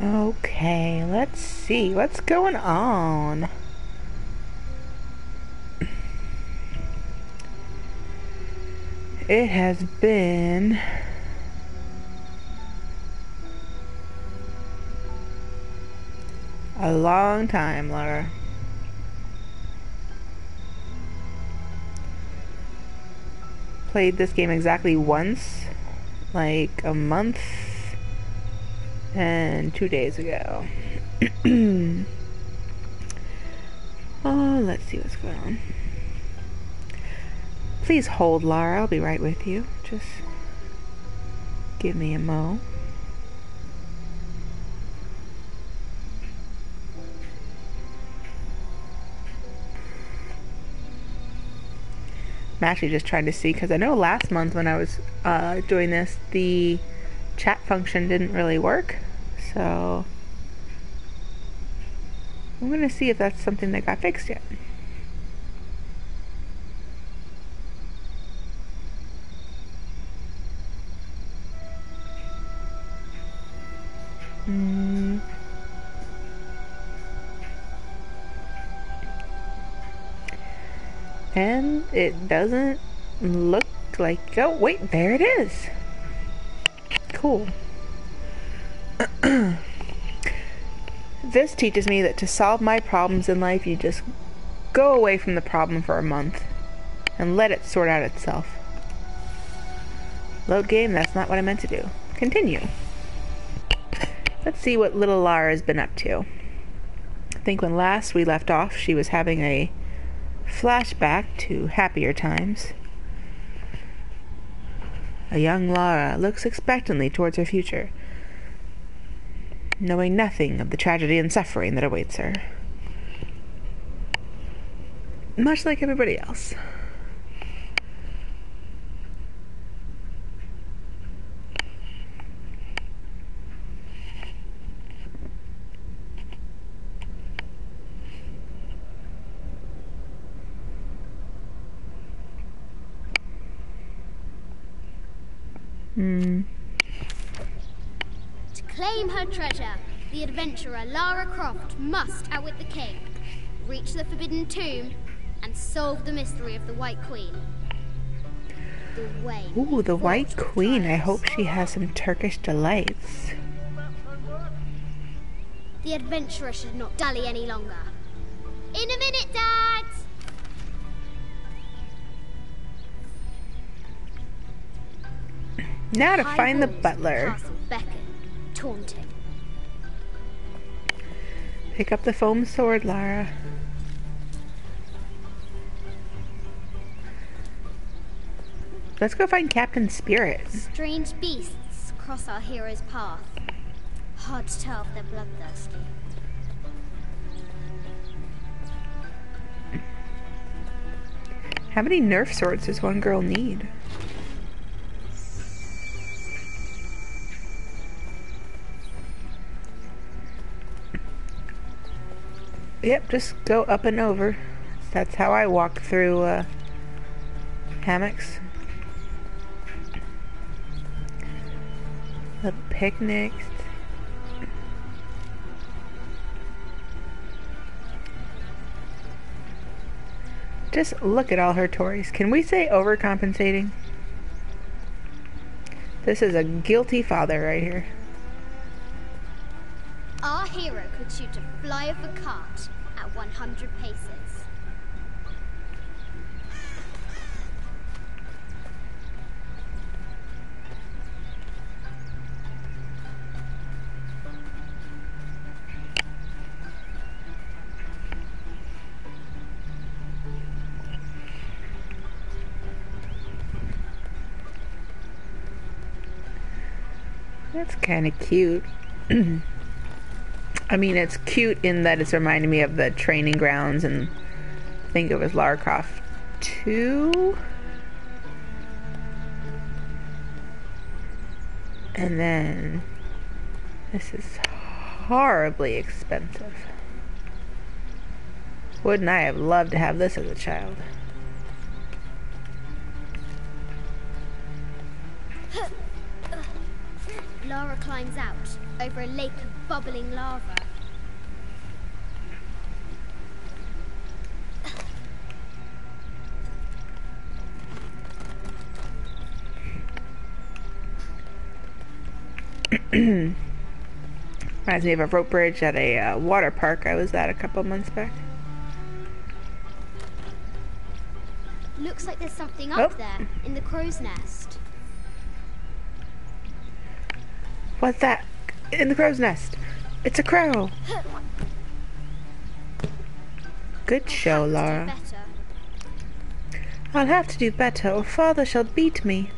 Okay, let's see what's going on. It has been a long time, Laura. Played this game exactly once, like a month and 2 days ago. Oh, let's see what's going on. Please hold, Lara. I'll be right with you. Just give me a mo. I'm actually just trying to see, because I know last month when I was doing this, the chat function didn't really work. So I'm going to see if that's something that got fixed yet. And it doesn't look like... Oh, wait, there it is. Cool. This teaches me that to solve my problems in life, you just go away from the problem for a month and let it sort out itself. Load game, that's not what I meant to do. Continue. Let's see what little Lara's been up to. I think when last we left off, she was having a flashback to happier times. A young Lara looks expectantly towards her future, knowing nothing of the tragedy and suffering that awaits her. Much like everybody else. To claim her treasure, the adventurer Lara Croft must outwit the king, reach the forbidden tomb, and solve the mystery of the White Queen. The way. Ooh, the White Queen. I hope she has some Turkish delights. The adventurer should not dally any longer. In a minute, Dad! Now to find the butler. Castle beckon, taunting. Pick up the foam sword, Lara. Let's go find Captain Spirit. Strange beasts cross our hero's path. Hard to tell if they're bloodthirsty. How many Nerf swords does one girl need? Yep, just go up and over. That's how I walk through hammocks. The picnics. Just look at all her toys. Can we say overcompensating? This is a guilty father right here. Our hero could shoot a fly of a cart at 100 paces. That's kind of cute. I mean, it's cute in that it's reminding me of the training grounds, and I think it was Lara Croft 2. And then this is horribly expensive. Wouldn't I have loved to have this as a child? Lara climbs out over a lake of bubbling lava. Reminds me of a rope bridge at a water park I was at a couple months back. Looks like there's something up there in the crow's nest. What's that? In the crow's nest. It's a crow. Good show, Lara. I'll have to do better or father shall beat me.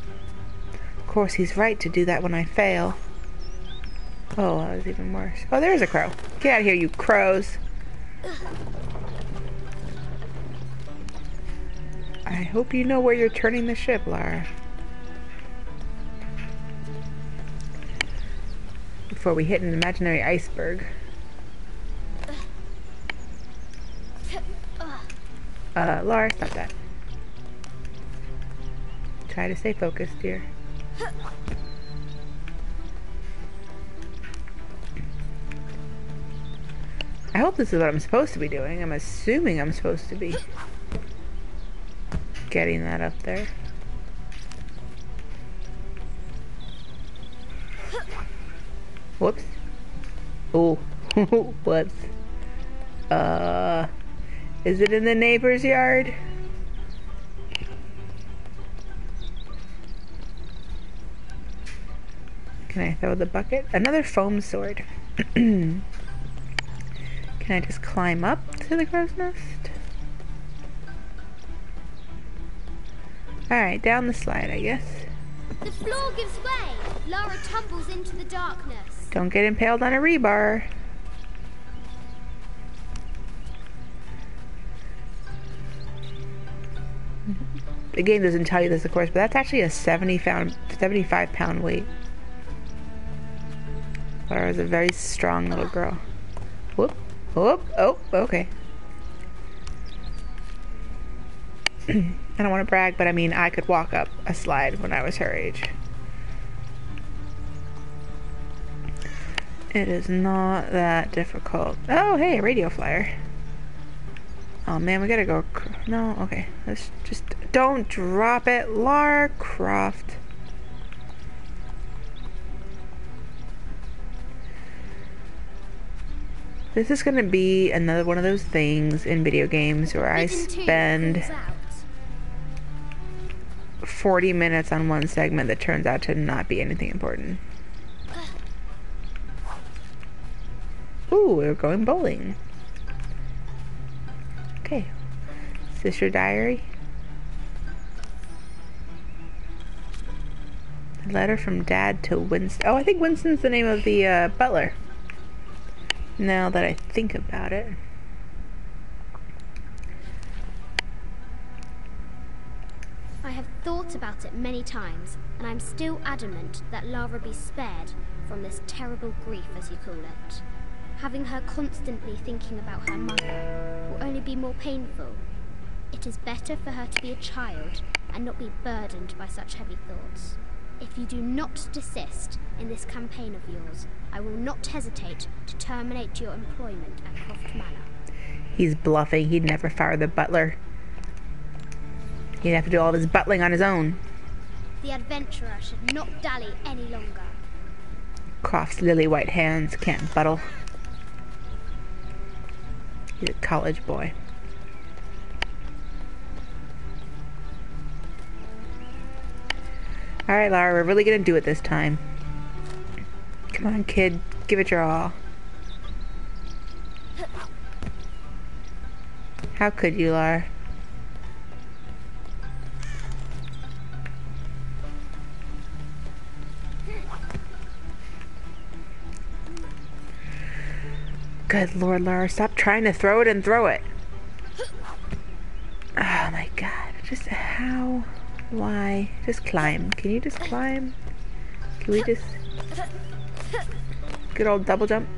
Of course he's right to do that when I fail. Oh, that was even worse. Oh, there's a crow. Get out of here, you crows. I hope you know where you're turning the ship, Lara. Before we hit an imaginary iceberg. Lara, stop that. Try to stay focused, dear. I hope this is what I'm supposed to be doing. I'm assuming I'm supposed to be getting that up there. Whoops. Oh. Whoops. Is it in the neighbor's yard? Can I throw the bucket? Another foam sword. Can I just climb up to the crow's nest? Alright, down the slide, I guess. The floor gives way. Lara tumbles into the darkness. Don't get impaled on a rebar. The game doesn't tell you this, of course, but that's actually a 75 pound weight. Lara's a very strong little girl. Whoop. Whoop. Oh, okay. I don't want to brag, but I mean, I could walk up a slide when I was her age. It is not that difficult. Oh, hey, a radio flyer. Oh man, we gotta go. No, okay. Let's just. Don't drop it, Lara Croft. This is gonna be another one of those things in video games where I spend 40 minutes on one segment that turns out to not be anything important. Ooh, we're going bowling. Okay. Is this your diary? A letter from Dad to Winston. Oh, I think Winston's the name of the butler. Now that I think about it. I have thought about it many times, and I'm still adamant that Lara be spared from this terrible grief, as you call it. Having her constantly thinking about her mother will only be more painful. It is better for her to be a child and not be burdened by such heavy thoughts. If you do not desist in this campaign of yours, I will not hesitate to terminate your employment at Croft Manor. He's bluffing. He'd never fire the butler. He'd have to do all of his butling on his own. The adventurer should not dally any longer. Croft's lily white hands can't buttle. He's a college boy. Alright, Lara, we're really gonna do it this time. Come on, kid. Give it your all. How could you, Lara? Good Lord, Lara, stop trying to throw it and throw it. Oh my God. Just how? Why? Just climb. Can you just climb? Can we just... Good old double jump?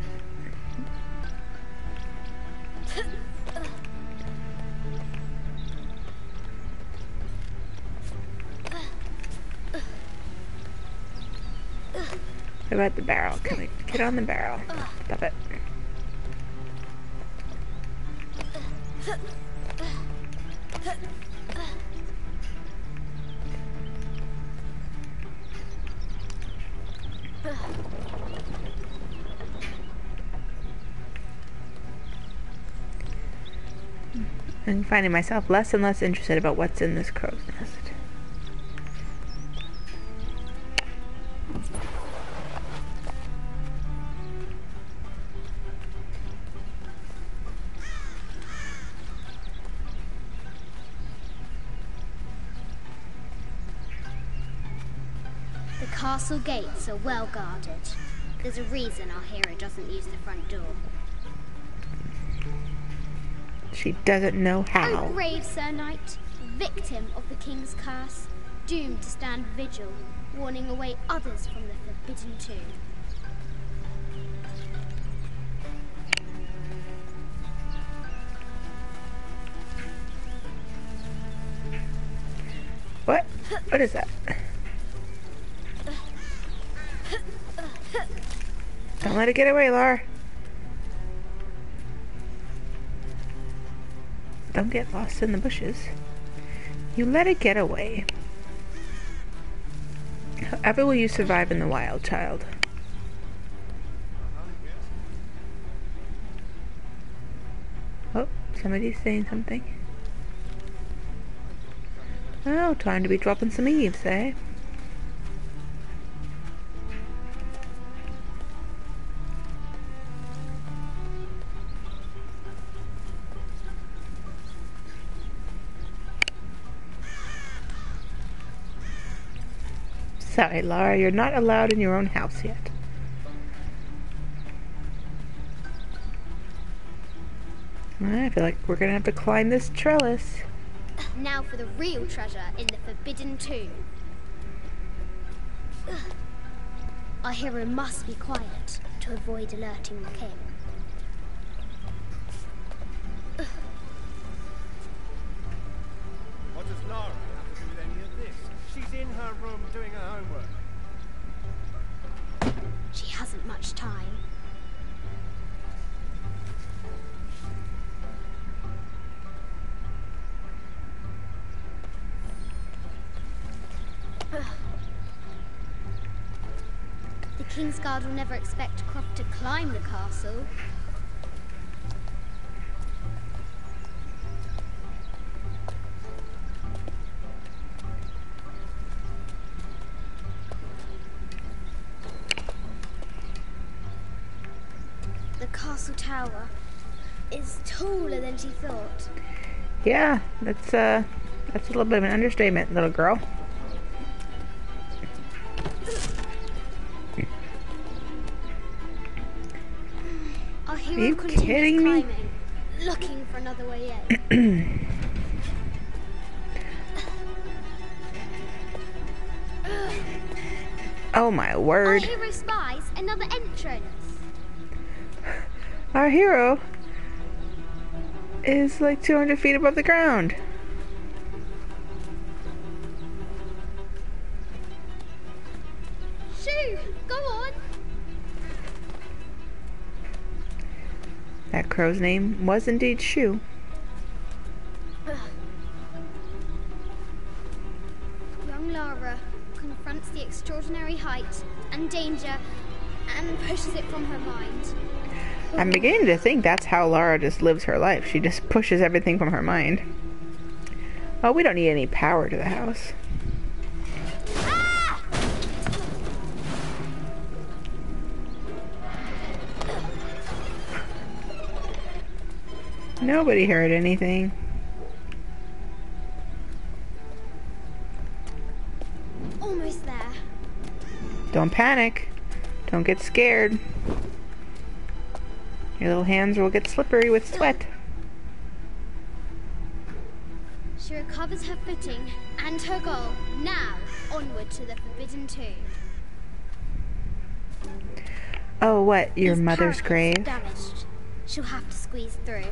What about the barrel? Can we get on the barrel? Stop it. I'm finding myself less and less interested about what's in this crow's nest. The castle gates are well guarded. There's a reason our hero doesn't use the front door. She doesn't know how. Oh, brave Sir Knight, victim of the king's curse, doomed to stand vigil, warning away others from the forbidden tomb. What? What is that? Don't let it get away, Laura. Don't get lost in the bushes. You let it get away. However will you survive in the wild, child? Oh, somebody's saying something. Oh, time to be dropping some eaves, eh? Sorry, Laura, you're not allowed in your own house yet. I feel like we're gonna have to climb this trellis. Now for the real treasure in the forbidden tomb. Our hero must be quiet to avoid alerting the king. What does Lara have to do with any of this? She's in her room doing her homework. She hasn't much time. The King's Guard will never expect Croft to climb the castle. The castle tower is taller than she thought. Yeah, that's a little bit of an understatement, little girl. Our hero Are you continues kidding me? climbing, looking for another way in. Oh my Our word. hero spies another entrance. Our hero is like 200 feet above the ground. Shoo! Go on! That crow's name was indeed Shu. Young Lara confronts the extraordinary height and danger and pushes it from her mind. I'm beginning to think that's how Lara just lives her life. She just pushes everything from her mind. Oh, we don't need any power to the house. Ah! Nobody heard anything. Almost there. Don't panic. Don't get scared. Your little hands will get slippery with sweat. She recovers her footing and her goal. Now, onward to the forbidden tomb. Oh, what? Your These mother's parapets are grave? damaged. She'll have to squeeze through.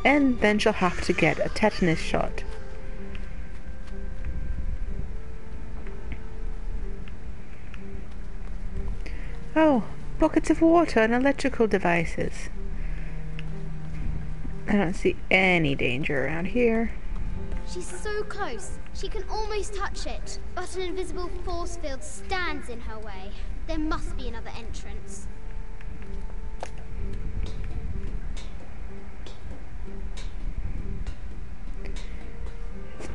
And then she'll have to get a tetanus shot. Oh, buckets of water and electrical devices. I don't see any danger around here. She's so close. She can almost touch it, but an invisible force field stands in her way. There must be another entrance.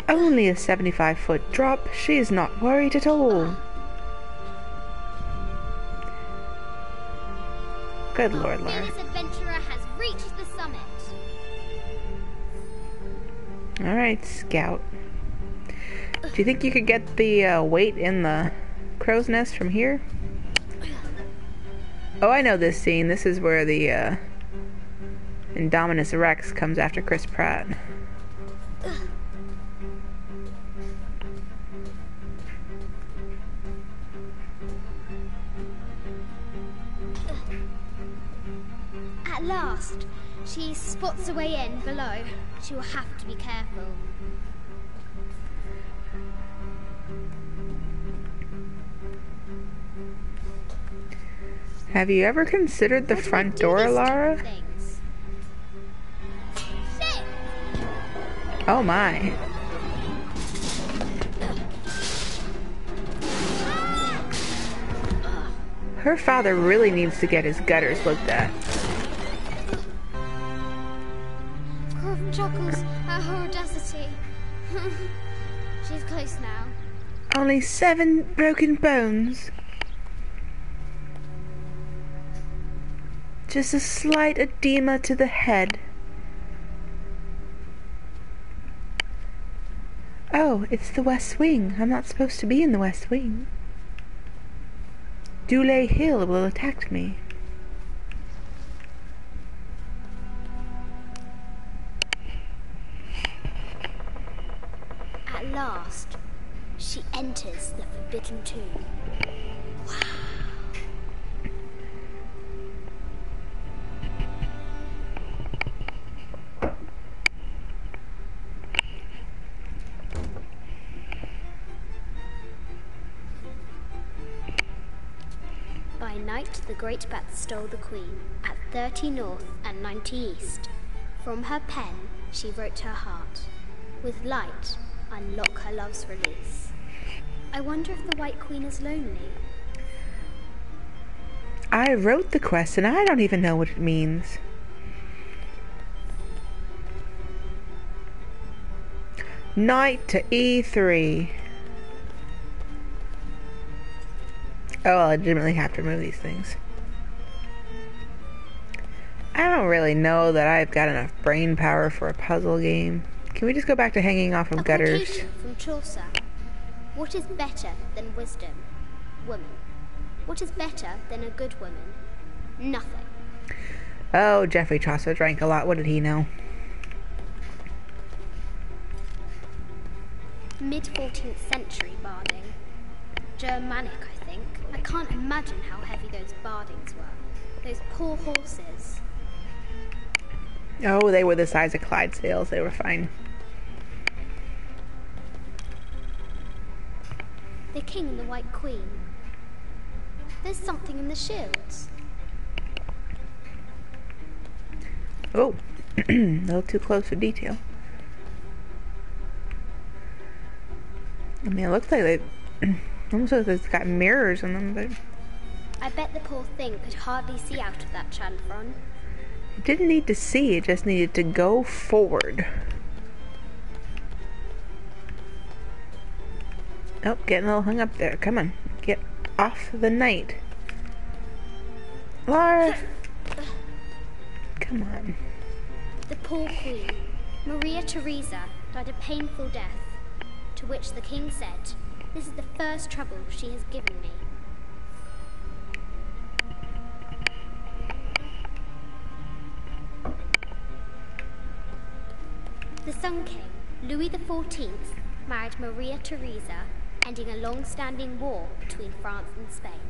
Only a 75-foot drop. She is not worried at all. Good Lord, Lara. This adventurer has reached the summit. Alright, Scout. Do you think you could get the weight in the crow's nest from here? Oh, I know this scene. This is where the Indominus Rex comes after Chris Pratt. At last, she spots a way in below. She will have to be careful. Have you ever considered the front door, Lara? Oh my. Her father really needs to get his gutters looked at. Corvin chuckles at her audacity. She's close now. Only 7 broken bones. Just a slight edema to the head. Oh, it's the West Wing. I'm not supposed to be in the West Wing. Dulé Hill will attack me. At last, she enters the Forbidden Tomb. Wow. By night, the great bat stole the queen at 30 north and 90 east. From her pen, she wrote her heart. With light, unlock her love's release. I wonder if the White Queen is lonely. I wrote the quest and I don't even know what it means. Knight to E3. Oh, I legitimately have to remove these things. I don't really know that I've got enough brain power for a puzzle game. Can we just go back to hanging off of gutters? Quotation from Chaucer. What is better than wisdom? Woman. What is better than a good woman? Nothing. Oh, Geoffrey Chaucer drank a lot. What did he know? Mid-14th century barding. Germanic, I think. I can't imagine how heavy those bardings were. Those poor horses. Oh, they were the size of Clydesdales. They were fine. The king and the White Queen. There's something in the shields. Oh, a little too close for detail. I mean, it looks like they almost like it's got mirrors in them, but I bet the poor thing could hardly see out of that chanfron. it didn't need to see, it just needed to go forward. Oh, getting a little hung up there. Come on, get off the knight. Lara! Come on. The poor queen, Maria Theresa, died a painful death, to which the king said, "This is the first trouble she has given me." The Sun King, Louis XIV, married Maria Theresa, ending a long-standing war between France and Spain.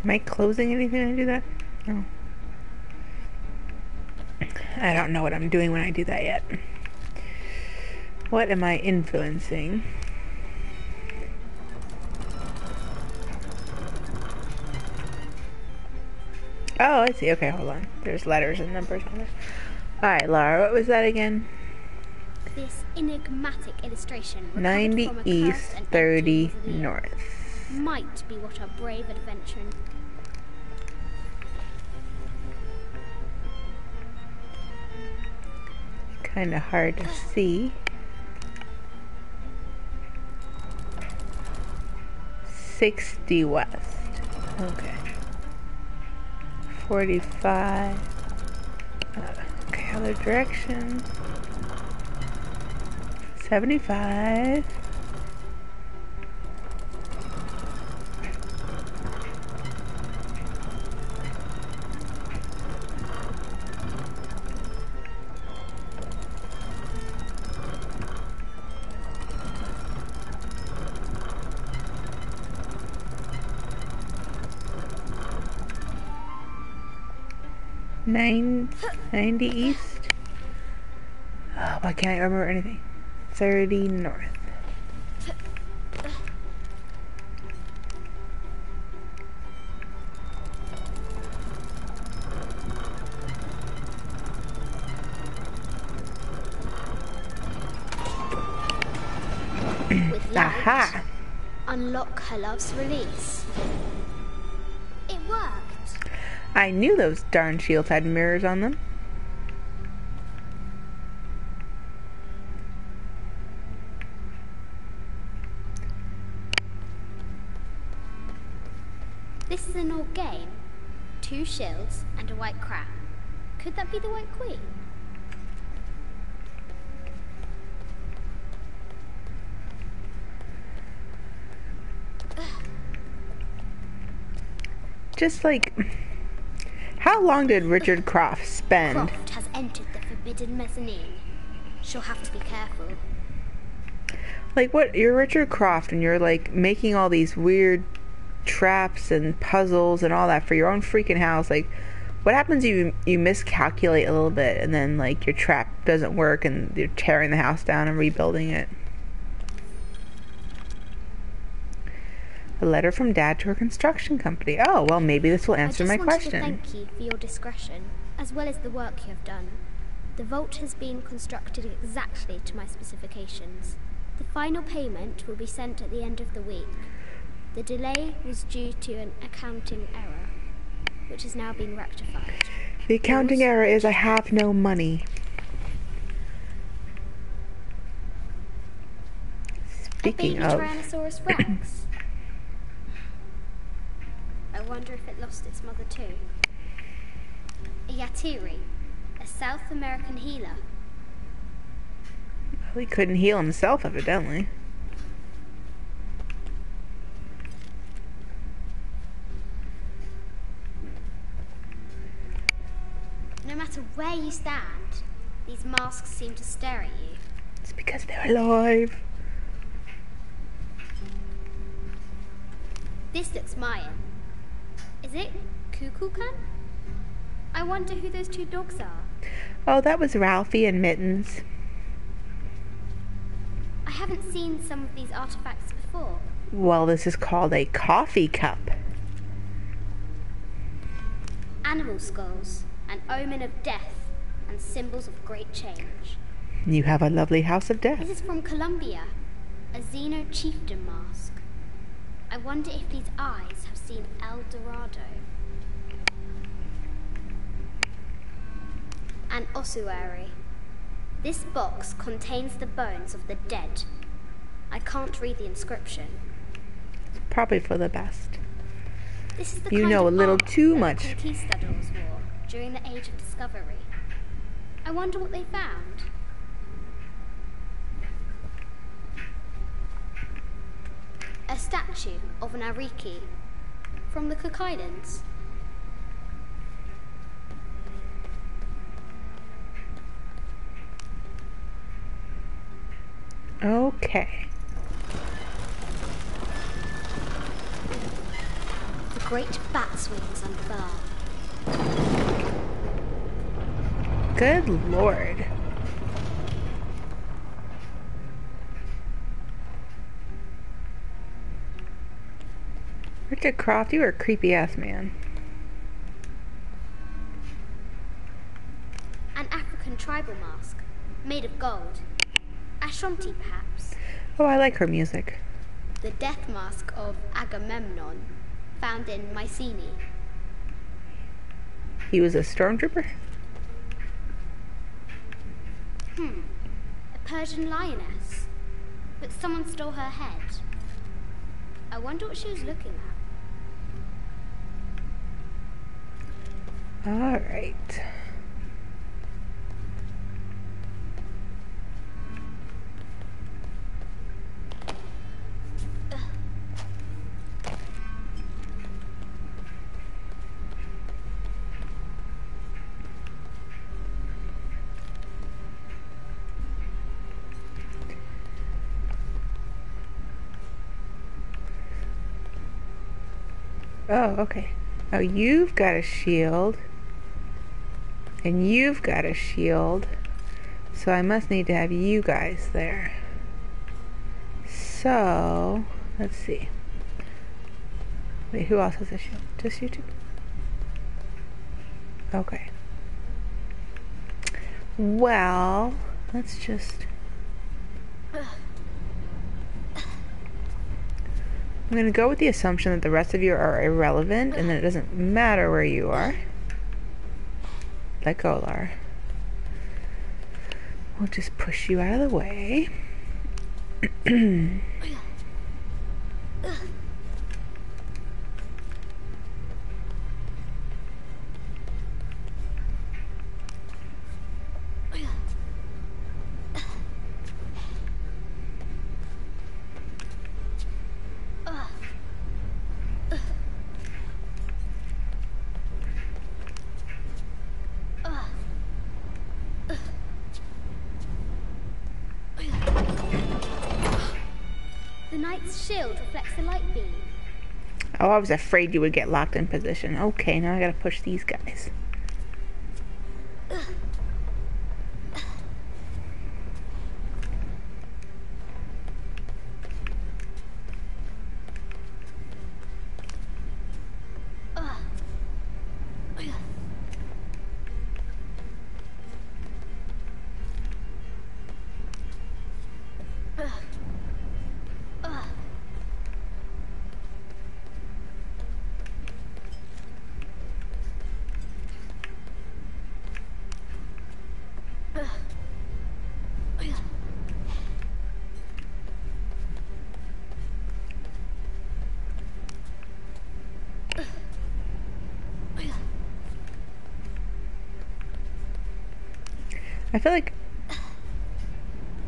Am I closing anything when I do that? No. I don't know what I'm doing when I do that yet. What am I influencing? Oh, I see. Okay, hold on. There's letters and numbers on there. Alright, Laura, what was that again? This enigmatic illustration, 90 from a east, cursed and 30 empty mausoleum, north. might be what our brave adventurer... Kind of hard to see. 60 west. Okay. 45. Okay, other direction. 75. Nine, 90 east. Oh, why can't I remember anything? 30 north. With light, Aha! unlock her love's release. It worked. I knew those darn shields had mirrors on them. This is an old game. 2 shields and a white crown. Could that be the White Queen? Just like, how long did Richard Croft spend? Croft has entered the forbidden mezzanine. She'll have to be careful. Like, what? You're Richard Croft and you're like making all these weird traps and puzzles and all that for your own freaking house. Like, what happens if you miscalculate a little bit and then like your trap doesn't work and you're tearing the house down and rebuilding it? A letter from Dad to her construction company. Oh, well, maybe this will answer my question. I just wanted to thank you for your discretion, as well as the work you have done. The vault has been constructed exactly to my specifications. The final payment will be sent at the end of the week. The delay was due to an accounting error, which has now been rectified. The accounting error is I have no money. Speaking of... Tyrannosaurus Rex. I wonder if it lost its mother too. A Yatiri, a South American healer. Well, he couldn't heal himself, evidently. No matter where you stand, these masks seem to stare at you. It's because they're alive. This looks Mayan. Is it Kukulkan? I wonder who those 2 dogs are. Oh, that was Ralphie and Mittens. I haven't seen some of these artifacts before. Well, this is called a coffee cup. Animal skulls, an omen of death, and symbols of great change. You have a lovely house of death. This is from Colombia, a Xeno chieftain mask. I wonder if these eyes have seen El Dorado. An ossuary. This box contains the bones of the dead. I can't read the inscription. It's probably for the best. This is the You kind know of a little armor too that much. the conquistadors wore during the Age of Discovery. I wonder what they found. A statue of an Ariki from the Cook Islands. Okay. The great bat's wings on the bar. Good lord. Richard Croft, you are a creepy ass man. An African tribal mask, made of gold. Ashanti, perhaps. Oh, I like her music. The death mask of Agamemnon, found in Mycenae. He was a stormtrooper? A Persian lioness. But someone stole her head. I wonder what she was looking at. Alright. Oh, okay. Oh, you've got a shield. And you've got a shield. So I must need to have you guys there. So, let's see. Wait, who else has a shield? Just you two? Okay. Well, let's just... I'm going to go with the assumption that the rest of you are irrelevant and that it doesn't matter where you are. Let go, Lara. We'll just push you out of the way. The knight's shield reflects the light beam. Oh, I was afraid you would get locked in position. Okay, now I gotta push these guys. I feel like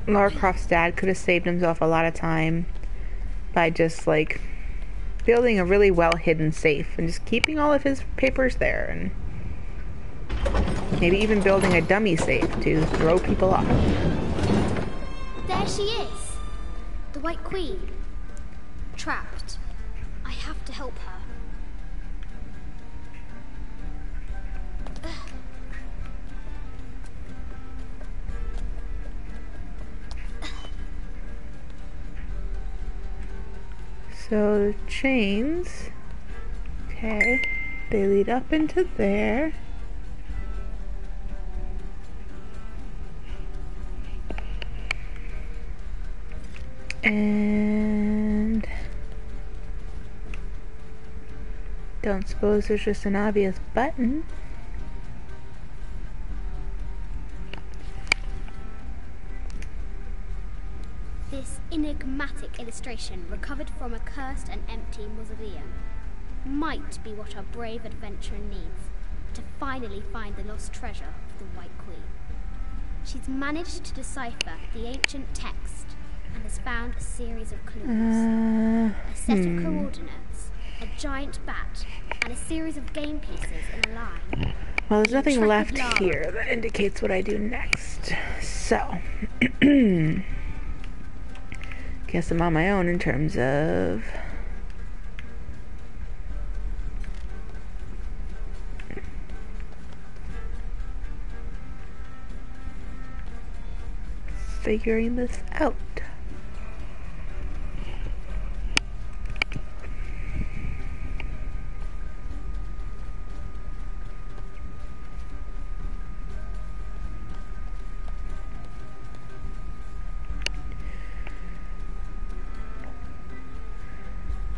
Lara Croft's dad could have saved himself a lot of time by just, like, building a really well-hidden safe and just keeping all of his papers there, and maybe even building a dummy safe to throw people off. There she is! The White Queen. Trapped. I have to help her. So the chains, okay, they lead up into there. And don't suppose there's just an obvious button. This enigmatic illustration, recovered from a cursed and empty mausoleum, might be what our brave adventurer needs to finally find the lost treasure of the White Queen. She's managed to decipher the ancient text and has found a series of clues. A set of coordinates, a giant bat, and a series of game pieces in a line. Well, there's nothing left here that indicates what I do next. So, guess I'm on my own in terms of figuring this out.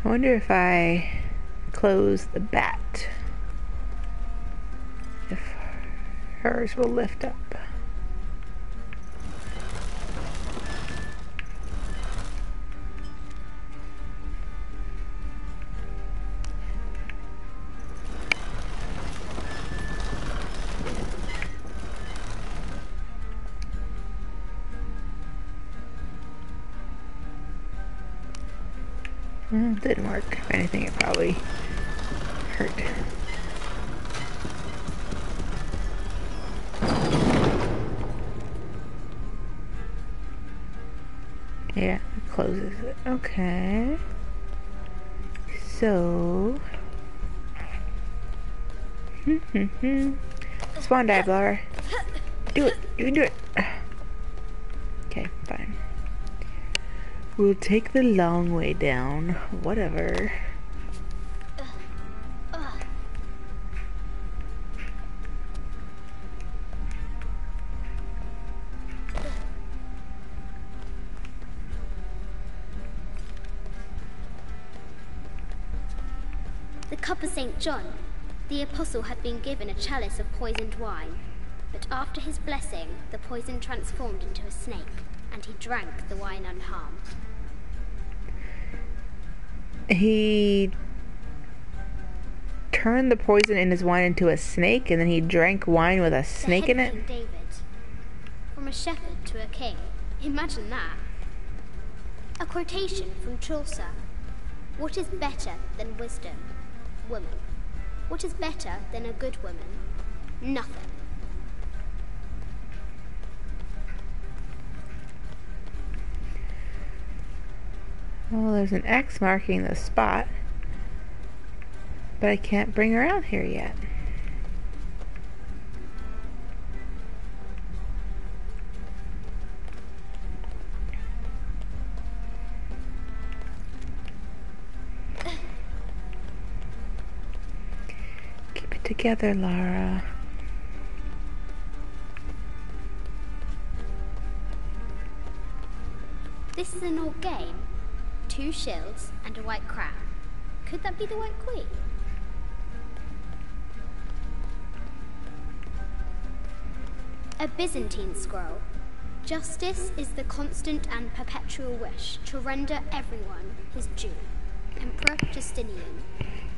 I wonder if I close the bat, if hers will lift up. Well, it didn't work. If anything, it probably hurt. Yeah, it closes it. Okay. So... Swan dive, Laura. Do it. You can do it. Okay, fine. We'll take the long way down. Whatever. The cup of St. John. The apostle had been given a chalice of poisoned wine, but after his blessing, the poison transformed into a snake, and he drank the wine unharmed. He turned the poison in his wine into a snake, and then he drank wine with a snake in it? King David. From a shepherd to a king. Imagine that. A quotation from Chaucer. What is better than wisdom? Woman. What is better than a good woman? Nothing. Well, there's an X marking the spot, but I can't bring her out here yet. Keep it together, Lara. This is an old game. 2 shields and a white crown. Could that be the White Queen? A Byzantine scroll. Justice is the constant and perpetual wish to render everyone his due. Emperor Justinian.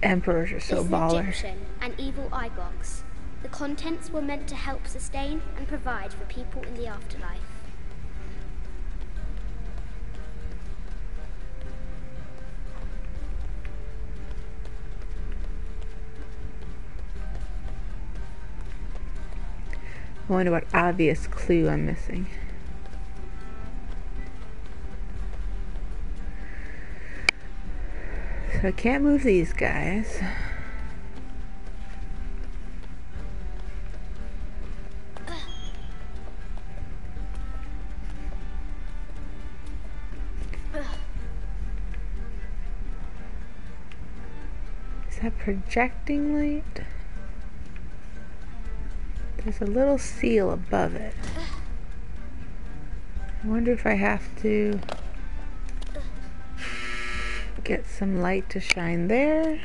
Emperors are so It's an baller. Egyptian and evil eye box. The contents were meant to help sustain and provide for people in the afterlife. I wonder what obvious clue I'm missing. So I can't move these guys. Is that projecting light? There's a little seal above it. I wonder if I have to get some light to shine there.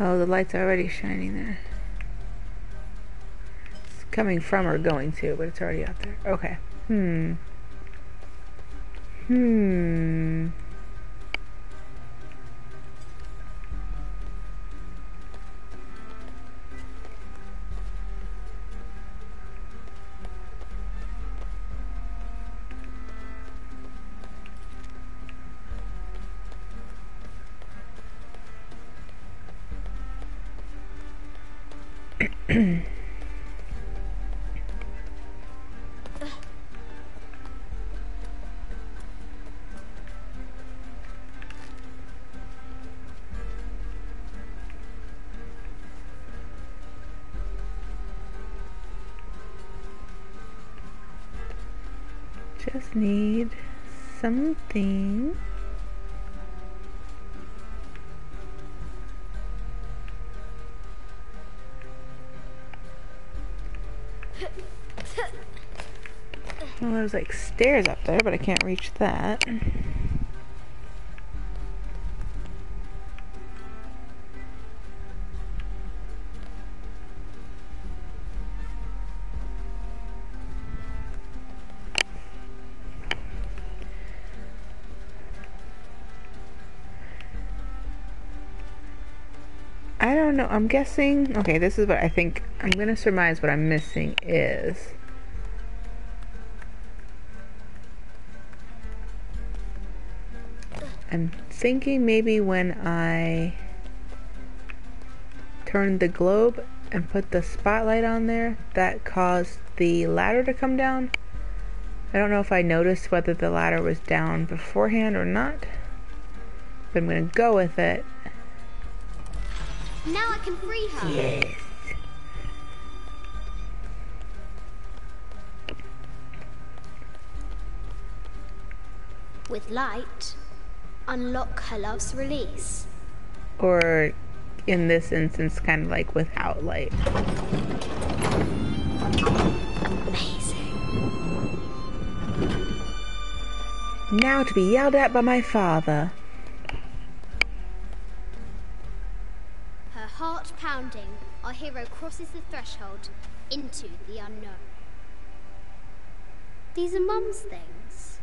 Oh, the light's already shining there. It's coming from or going to, but it's already out there. Okay. Just need something. Well, there's like stairs up there, but I can't reach that. I don't know. I'm guessing. Okay, this is what I think. I'm gonna surmise what I'm missing is. I'm thinking maybe when I turned the globe and put the spotlight on there, that caused the ladder to come down. I don't know if I noticed whether the ladder was down beforehand or not, but I'm gonna go with it. Now I can free her. Yes. With light, unlock her love's release. Or in this instance, kind of like without light. Amazing. Now to be yelled at by my father. Her heart pounding, our hero crosses the threshold into the unknown. These are Mum's things.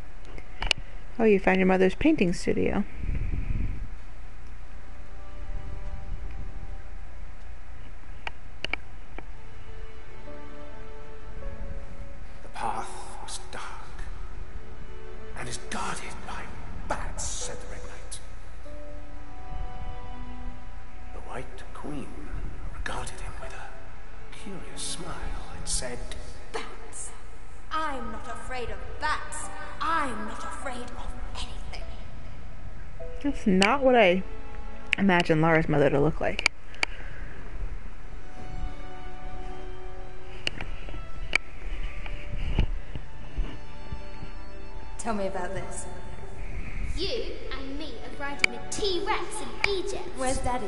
Oh, you found your mother's painting studio. The path was dark and is guarded by bats, said the Red Knight. The White Queen regarded him with a curious smile and said, Bats. I'm not afraid of bats. I'm not afraid of anything. That's not what I imagined Lara's mother to look like. Tell me about this. You and me are riding a T-Rex in Egypt. Where's Daddy?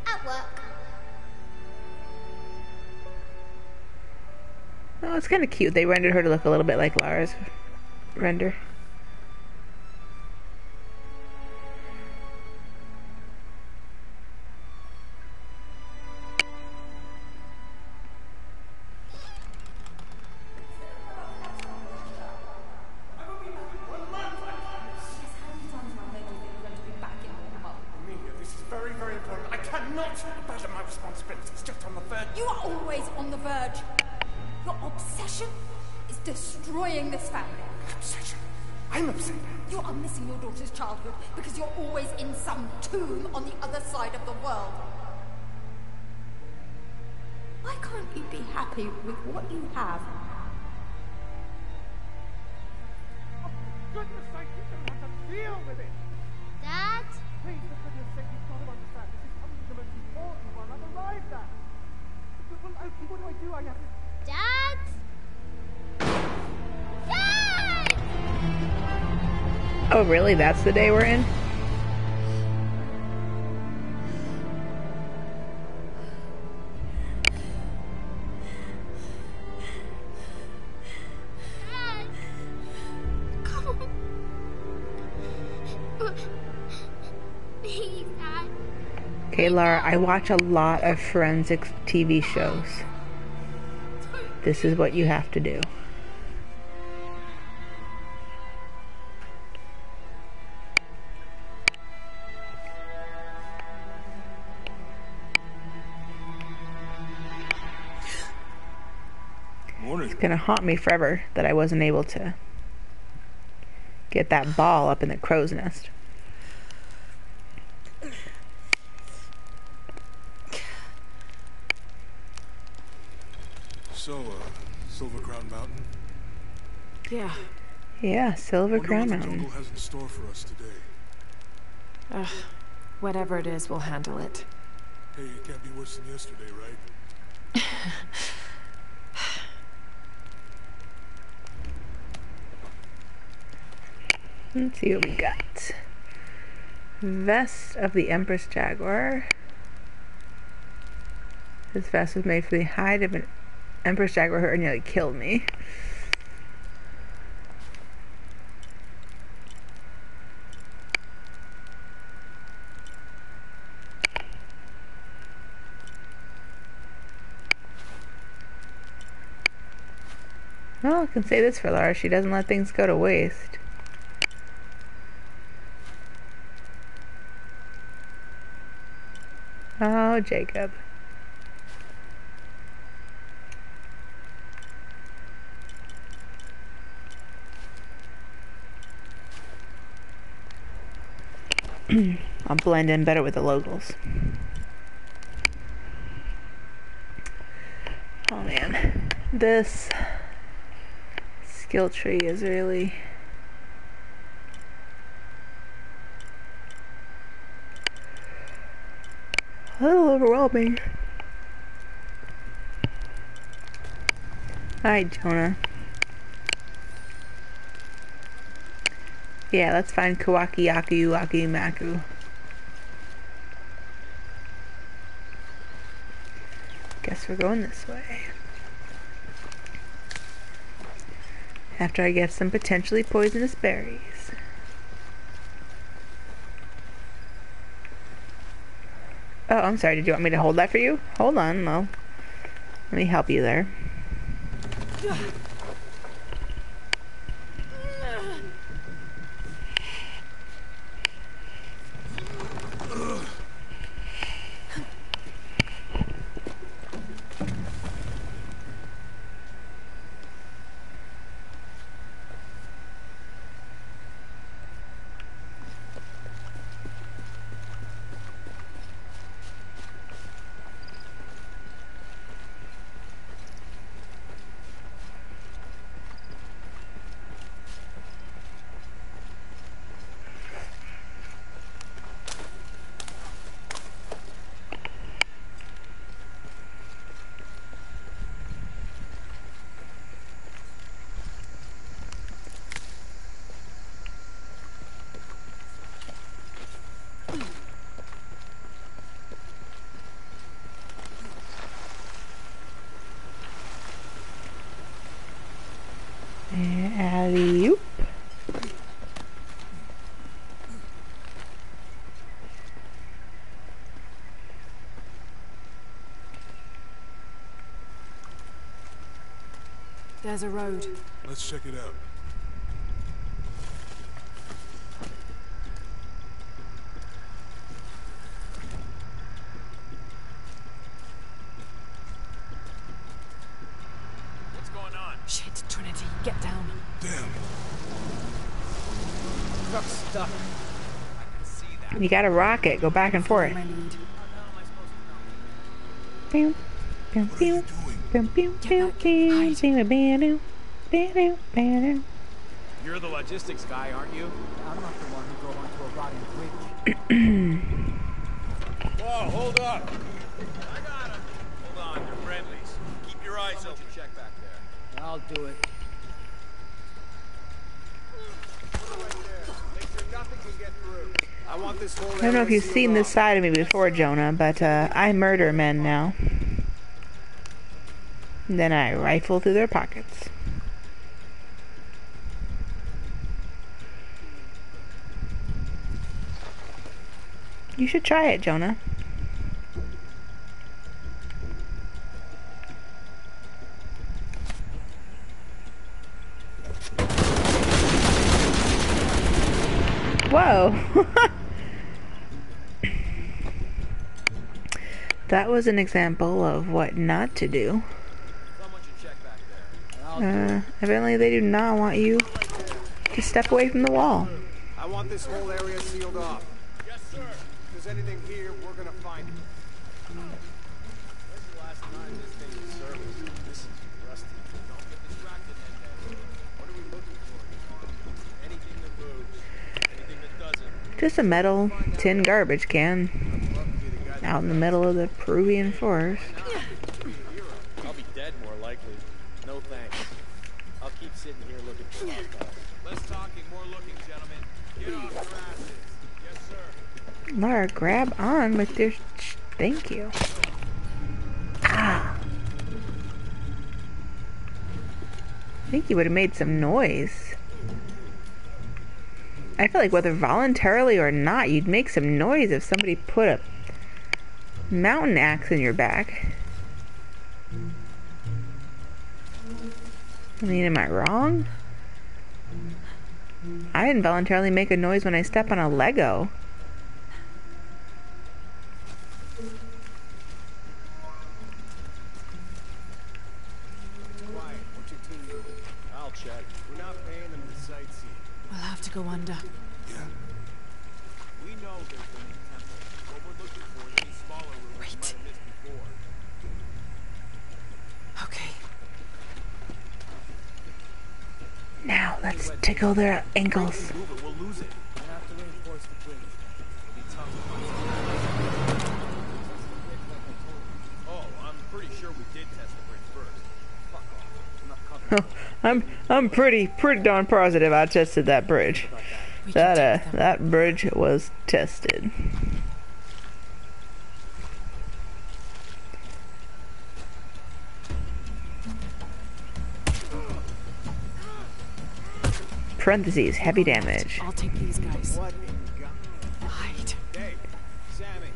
At work. Oh, it's kind of cute. They rendered her to look a little bit like Lara's render. Amelia, this is very, very important. I cannot abandon my responsibilities just on the verge. You are always on the verge. Your obsession is destroying this family. Obsession. I'm upset. You are missing your daughter's childhood because you're always in some tomb on the other side of the world. Why can't you be happy with what you have? Oh, for goodness sake, you don't have to deal with it. Dad? Please, for goodness sake, you've got to understand. This is probably the most important one I've arrived at. Well, okay, what do? I have to... Dad? Dad! Oh, really? That's the day we're in? Dad! Come on. Please, Dad. Okay, Lara, I watch a lot of forensic TV shows. This is what you have to do. Morning. It's gonna haunt me forever that I wasn't able to get that ball up in the crow's nest. So, Silver Crown Mountain? Yeah. Yeah, Silver Wonder Crown what the Mountain. jungle has in store for us today. Ugh. Whatever it is, we'll handle it. Hey, it can't be worse than yesterday, right? Let's see what we got. Vest of the Empress Jaguar. This vest was made for the hide of an Empress Jaguar who nearly killed me. Well, I can say this for Laura. She doesn't let things go to waste. Oh, Jacob. I'll blend in better with the locals. Oh man, this skill tree is really a little overwhelming. Alright, Jonah. Yeah, let's find Kawaki Yaku Waki Maku. Guess we're going this way. After I get some potentially poisonous berries. Oh, I'm sorry. Did you want me to hold that for you? Hold on, Mo. Let me help you there. Alley-oop. There's a road. Let's check it out. What's going on? Shit, Trinity, get down. Damn. Truck's stuck. I can see that. You got a rocket. Go back and forth. My lead. Pew, pew, What are you pew. doing? Pew, pew, Get pew, back. pew, Hide. pew, pew, pew, pew, pew. You're the logistics guy, aren't you? I'm not the one who drove onto a rotting bridge. Whoa, hold up. I got him. Hold on, they're friendlies. Keep your eyes open. Check back there. I'll do it. Right there. Make sure nothing can get through. I want this whole I don't know if you've seen this side of me before, Jonah, but I murder men now. Then I rifle through their pockets. You should try it, Jonah. Whoa! That was an example of what not to do. Someone should check back there. Evidently they do not want you to step away from the wall. I want this whole area sealed off. Yes, sir. If there's anything here, we're gonna find it. When's the last time this thing was serviced? This is rusty. Don't get distracted, Ned. What are we looking for? Anything that moves. Anything that doesn't. Just a metal tin garbage can out in the middle of the Peruvian forest. I'll be dead more likely. No thanks. I'll keep sitting here looking for hostiles. Less talking, more looking, gentlemen. Lara, grab on with your... Thank you. Ah. I think you would have made some noise. I feel like whether voluntarily or not, you'd make some noise if somebody put a mountain axe in your back. I mean, am I wrong? I involuntarily make a noise when I step on a Lego. Quiet. What's your team doing? I'll check. We're not paying them to sightsee. We'll have to go under. Yeah. We know there's been a temple. What we're looking for is any smaller rooms we might have missed before. Okay. Now, let's tickle their ankles. Move it, we'll lose it. We have to reinforce the bridge. It'll be tough to find something. Oh, I'm pretty sure we did test the bridge first. Fuck off. I'm not coming. I'm pretty darn positive I tested that bridge. We can take them. That bridge was tested. Parentheses, heavy damage. I'll take these guys. What in God? Hide. Hey, Sammy.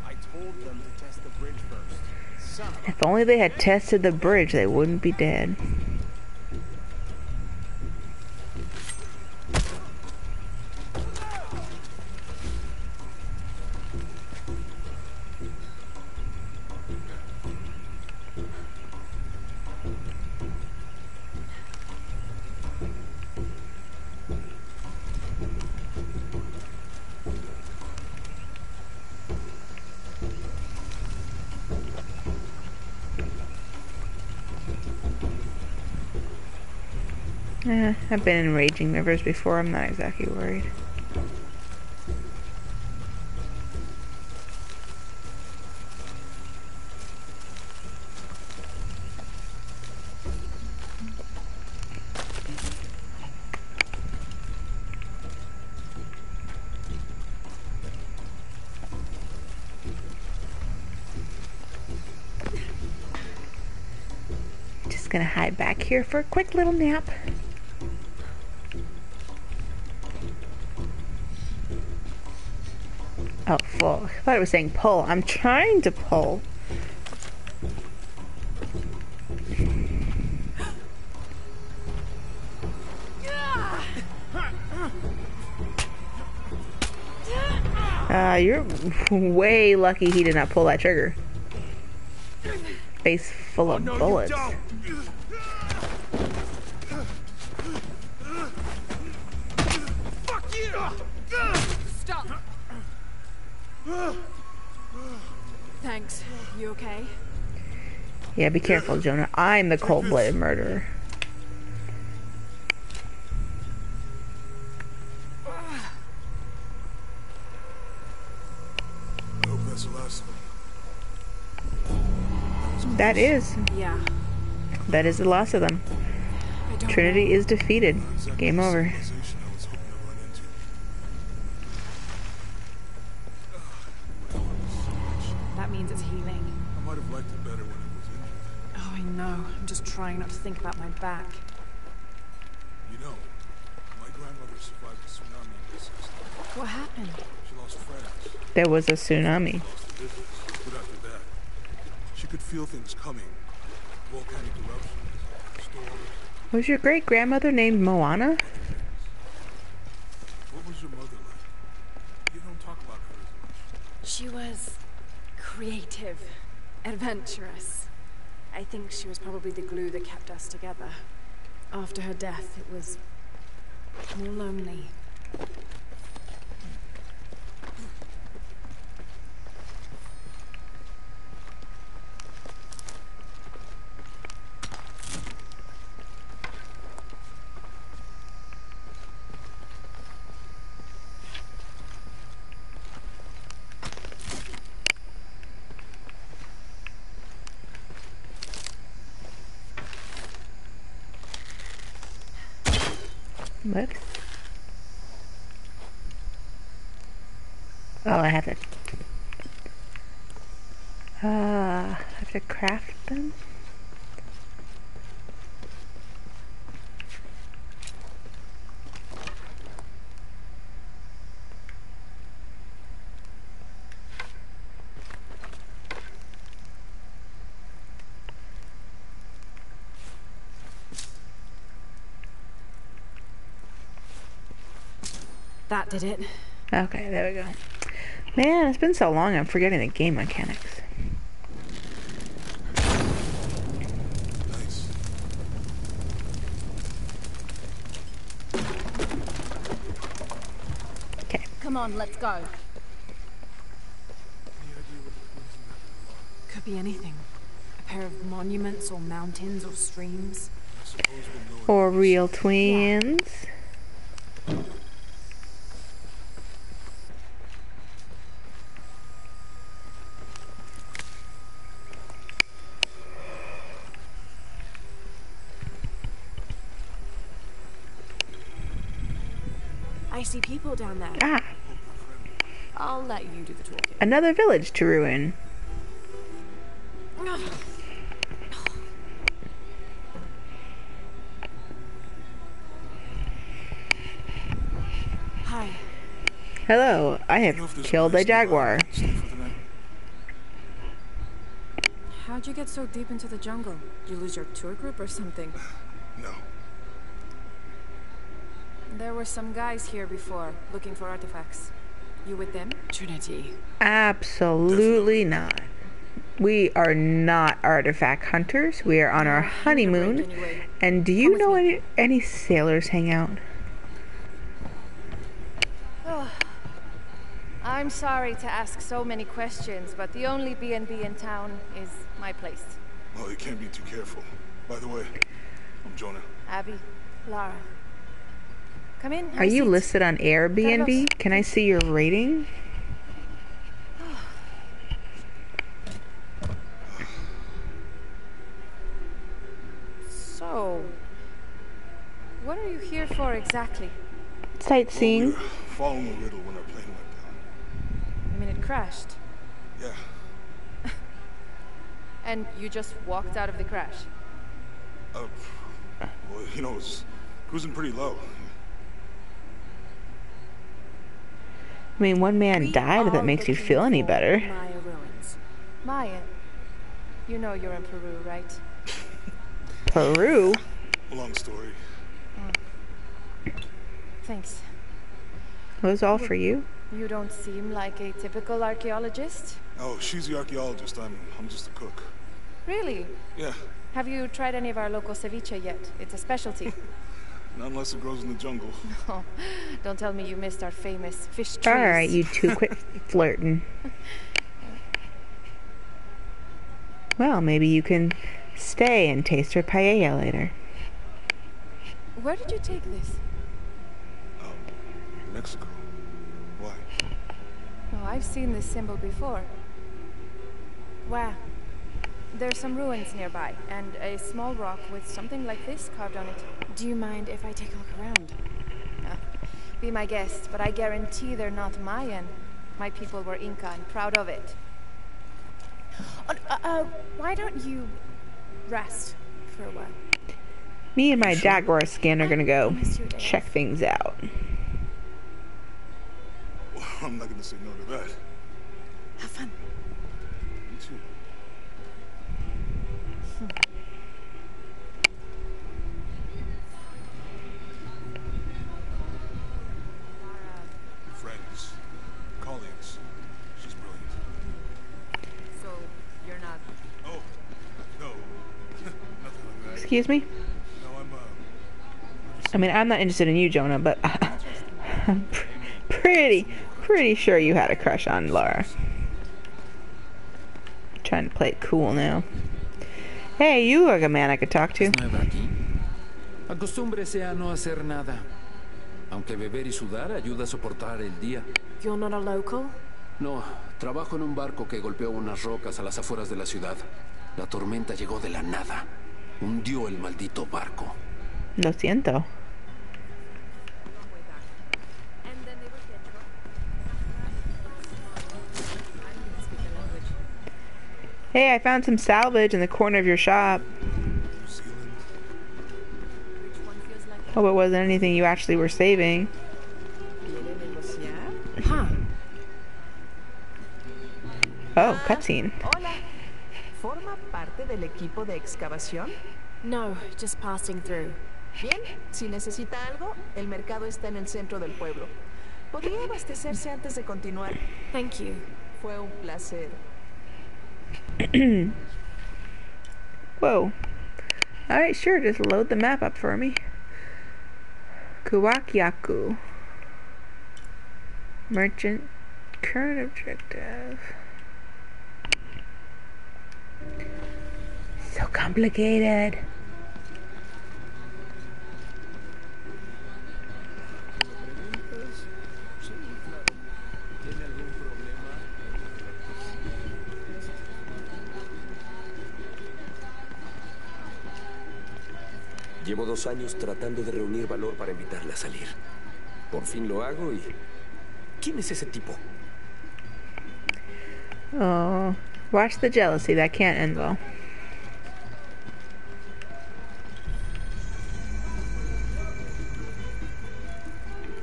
I told them to test the bridge first. Son of a... If only they had tested the bridge, they wouldn't be dead. I've been in raging rivers before, I'm not exactly worried. Just gonna hide back here for a quick little nap. Oh, fuck. I thought it was saying pull. I'm trying to pull. You're way lucky he did not pull that trigger. Face full of bullets. Fuck you! Stop. Thanks. You okay? Yeah, be careful, Jonah. I'm the cold-blooded murderer. I hope that's the last of them. That is. Yeah. That is the last of them. I don't Trinity is defeated. Not exactly Game the over. civilization I was hoping to run into. know. That means it's healing. I might have liked it better when it was injured. Oh, I know. I'm just trying not to think about my back. You know, my grandmother survived the tsunami in this system. What happened? She lost friends, There was a tsunami. lost the business. But after that, she could feel things coming. Volcanic eruptions, storms. Was your great-grandmother named Moana? What was your mother like? You don't talk about her as much. She was creative, adventurous. I think she was probably the glue that kept us together. After her death, it was more lonely. What? Oh, I have to craft them? That did it. Okay, there we go. Man, it's been so long I'm forgetting the game mechanics. Nice. Okay. Come on, let's go. Any idea what the reason that Could be anything. A pair of monuments or mountains or streams. I suppose we'll know. Or real twins. I see people down there. Ah, I'll let you do the talking. another village to ruin. Hi. Hello, I You know if have there's killed a place nearby jaguar. we can stay for the night? How'd you get so deep into the jungle? You lose your tour group or something? No. There were some guys here before, looking for artifacts. You with them? Trinity. Absolutely not. We are not artifact hunters. We are on our honeymoon. Anyway. And do you know any sailors hang out? I'm sorry to ask so many questions, but the only B&B in town is my place. Well, you can't be too careful. By the way, I'm Jonah. Abby, Lara. Come in. have Are a you seat. listed on Airbnb? Can I see your rating? So, what are you here for exactly? Sightseeing. We were following a riddle when our plane went down. I mean, it crashed, Yeah. and you just walked out of the crash. Well, you know, it was cruising pretty low. I mean, one man We died if that are makes you looking feel any for better. Maya ruins. Maya, you know you're in Peru, right? Peru? Long story. Thanks. It was all for you? You don't seem like a typical archaeologist. Oh, she's the archaeologist. I'm just a cook. Really? Yeah. Have you tried any of our local ceviche yet? It's a specialty. Not unless it grows in the jungle. Oh, don't tell me you missed our famous fish trees. Alright, you two, quit flirting. Well, maybe you can stay and taste her paella later. Where did you take this? Mexico. Why? Oh, I've seen this symbol before. Wow. There's some ruins nearby, and a small rock with something like this carved on it. Do you mind if I take a look around? Be my guest, but I guarantee they're not Mayan. My people were Inca and proud of it. Why don't you rest for a while? Me and my jaguar skin are gonna go Promise you a day check off. things out. Well, I'm not gonna say no to that. Have fun. You too. Friends. Colleagues. She's brilliant. So, you're not... Oh, no. Nothing like that. Excuse me? No, I mean, I'm not interested in you, Jonah, but I'm pretty sure you had a crush on Laura. Trying to play it cool now. Hey, you look like a man I could talk to. Nueva aquí. Acostúmbrese a no hacer nada. Aunque beber y sudar ayuda a soportar el día. You're not a local? No, trabajo en un barco que golpeó unas rocas a las afueras de la ciudad. La tormenta llegó de la nada. Hundió el maldito barco. Lo siento. Hey, I found some salvage in the corner of your shop. Hope it wasn't anything you actually were saving. Huh. Oh, cutscene. Hola. ¿Forma parte del equipo de excavación? No, just passing through. Bien, si necesita algo, el mercado está en el centro del pueblo. ¿Podría abastecerse antes de continuar? Thank you. Fue un placer. Whoa. Alright, sure, just load the map up for me. Kuwakyaku. Merchant. Current objective. So complicated. Llevo 2 años tratando de reunir valor para invitarla a salir. Por fin lo hago y... ¿Quién es ese tipo? Oh, watch the jealousy. That can't end well.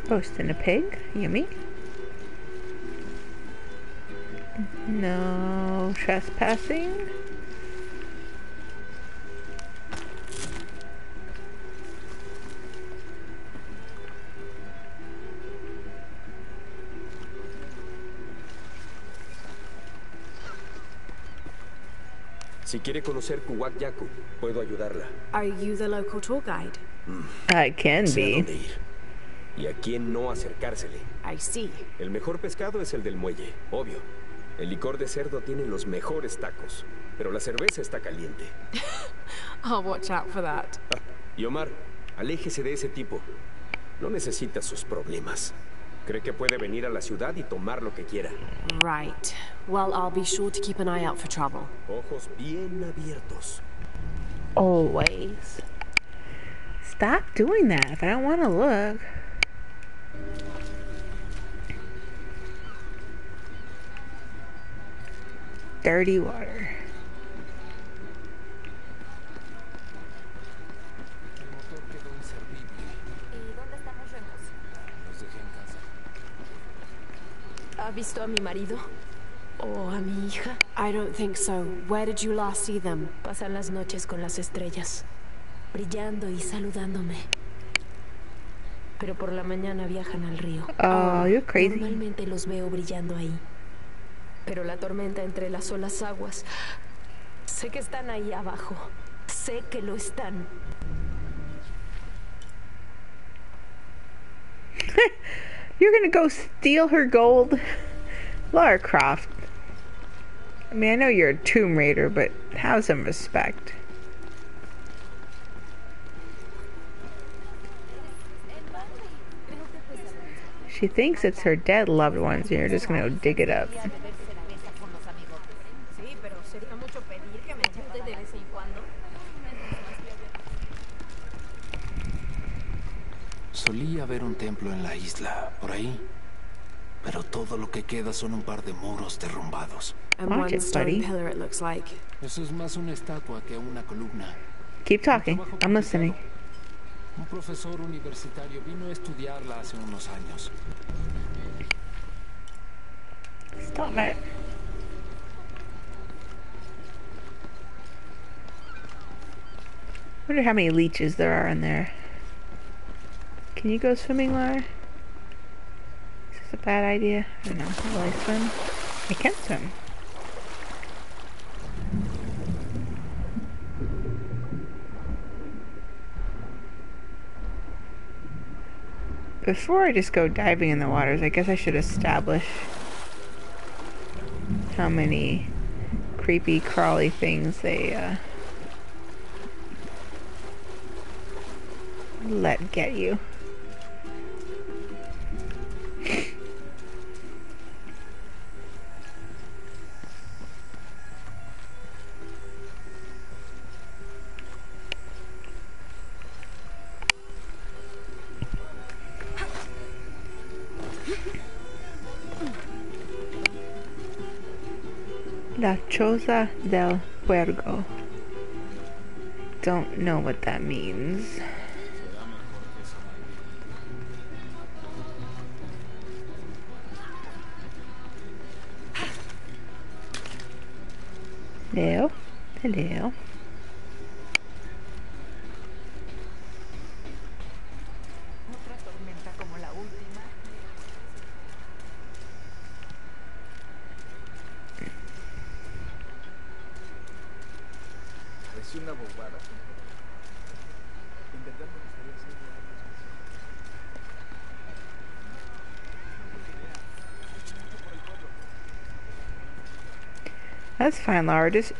Roasting a pig. Yummy. No trespassing. Si quiere conocer Kuwakyaku, puedo ayudarla. Are you the local tour guide? I can Sé a be. dónde ir. Y a quién no acercársele. I see. El mejor pescado es el del muelle, obvio. El licor de cerdo tiene los mejores tacos, pero la cerveza está caliente. I'll watch out for that. Ah, y Omar, aléjese de ese tipo. No necesita sus problemas. Cree que puede venir a la ciudad y tomar lo que quiera. Right. Well, I'll be sure to keep an eye out for trouble. Ojos bien abiertos. Always. Stop doing that if I don't want to look. Dirty water. ¿Ha visto a mi marido? ¿O a mi hija? I don't think so. Where did you last see them? Pasan las noches con las estrellas, brillando y saludándome. Pero por la mañana viajan al río. Oh, you're crazy. Normalmente los veo brillando ahí. Pero la tormenta entre las olas aguas... Sé que están ahí abajo. Sé que lo están. You're gonna go steal her gold? Lara Croft. I mean, I know you're a Tomb Raider, but have some respect. She thinks it's her dead loved ones, and you're just gonna go dig it up. Solía haber un templo en la isla, por ahí. Pero todo lo que queda son un par de muros derrumbados. And Watch one it, stone buddy. pillar, it looks like. Eso es más una estatua que una columna. Keep talking. I'm listening. Un profesor universitario vino a estudiarla hace unos años. Stop it. Wonder how many leeches there are in there. Can you go swimming, Lara? Is this a bad idea? I don't know. Will I swim? I can swim. Before I just go diving in the waters, I guess I should establish how many creepy crawly things they let get you. La Choza del Puergo. Don't know what that means. Hello. Hello. Otra tormenta como la última. Parece una bobada. En verdad me gustaría hacerlo algo especial. That's fine, Laura. Just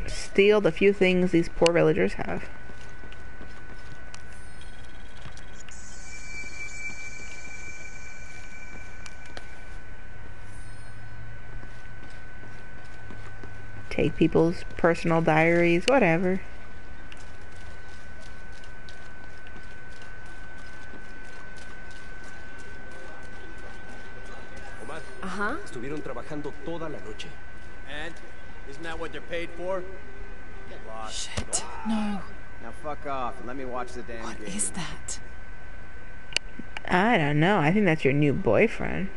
steal the few things these poor villagers have. Take people's personal diaries, whatever. Omar, estuvieron trabajando toda la noche. And isn't that what they're paid for? Get lost. Shit. No. Now fuck off and let me watch the damn game. What is that? I don't know. I think that's your new boyfriend.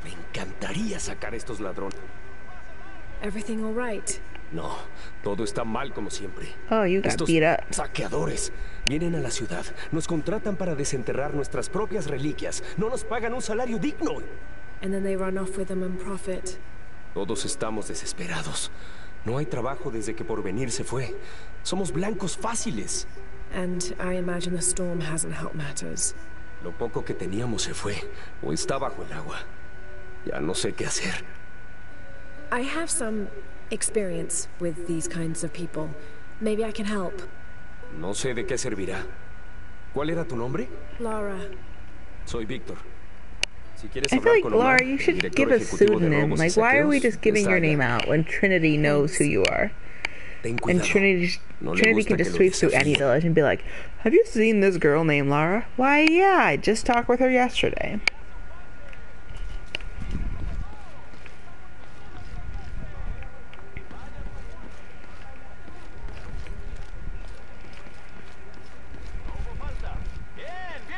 Me encantaría sacar a estos ladrones. Everything all right? No, todo está mal como siempre. Oh, you got Estos beat up. saqueadores vienen a la ciudad, nos contratan para desenterrar nuestras propias reliquias, no nos pagan un salario digno. And then they run off with them and profit. Todos estamos desesperados. No hay trabajo desde que Porvenir se fue. Somos blancos fáciles. And I imagine the storm hasn't helped matters. Lo poco que teníamos se fue, o está bajo el agua. Ya no sé qué hacer. I have some experience with these kinds of people. Maybe I can help. No sé de qué servirá. ¿Cuál era tu nombre? Laura. Soy Víctor. Si quieres I feel hablar like, con Omar, Laura, you el should director give a ejecutivo de pseudonym. robos y Like, why are we saqueos, just giving está your allá. name out when Trinity knows who you are? Ten And cuidado. Trinity No le can gusta just que lo sweep through any desafíe. village and be like, have you seen this girl named Laura? Why, yeah, I just talked with her yesterday.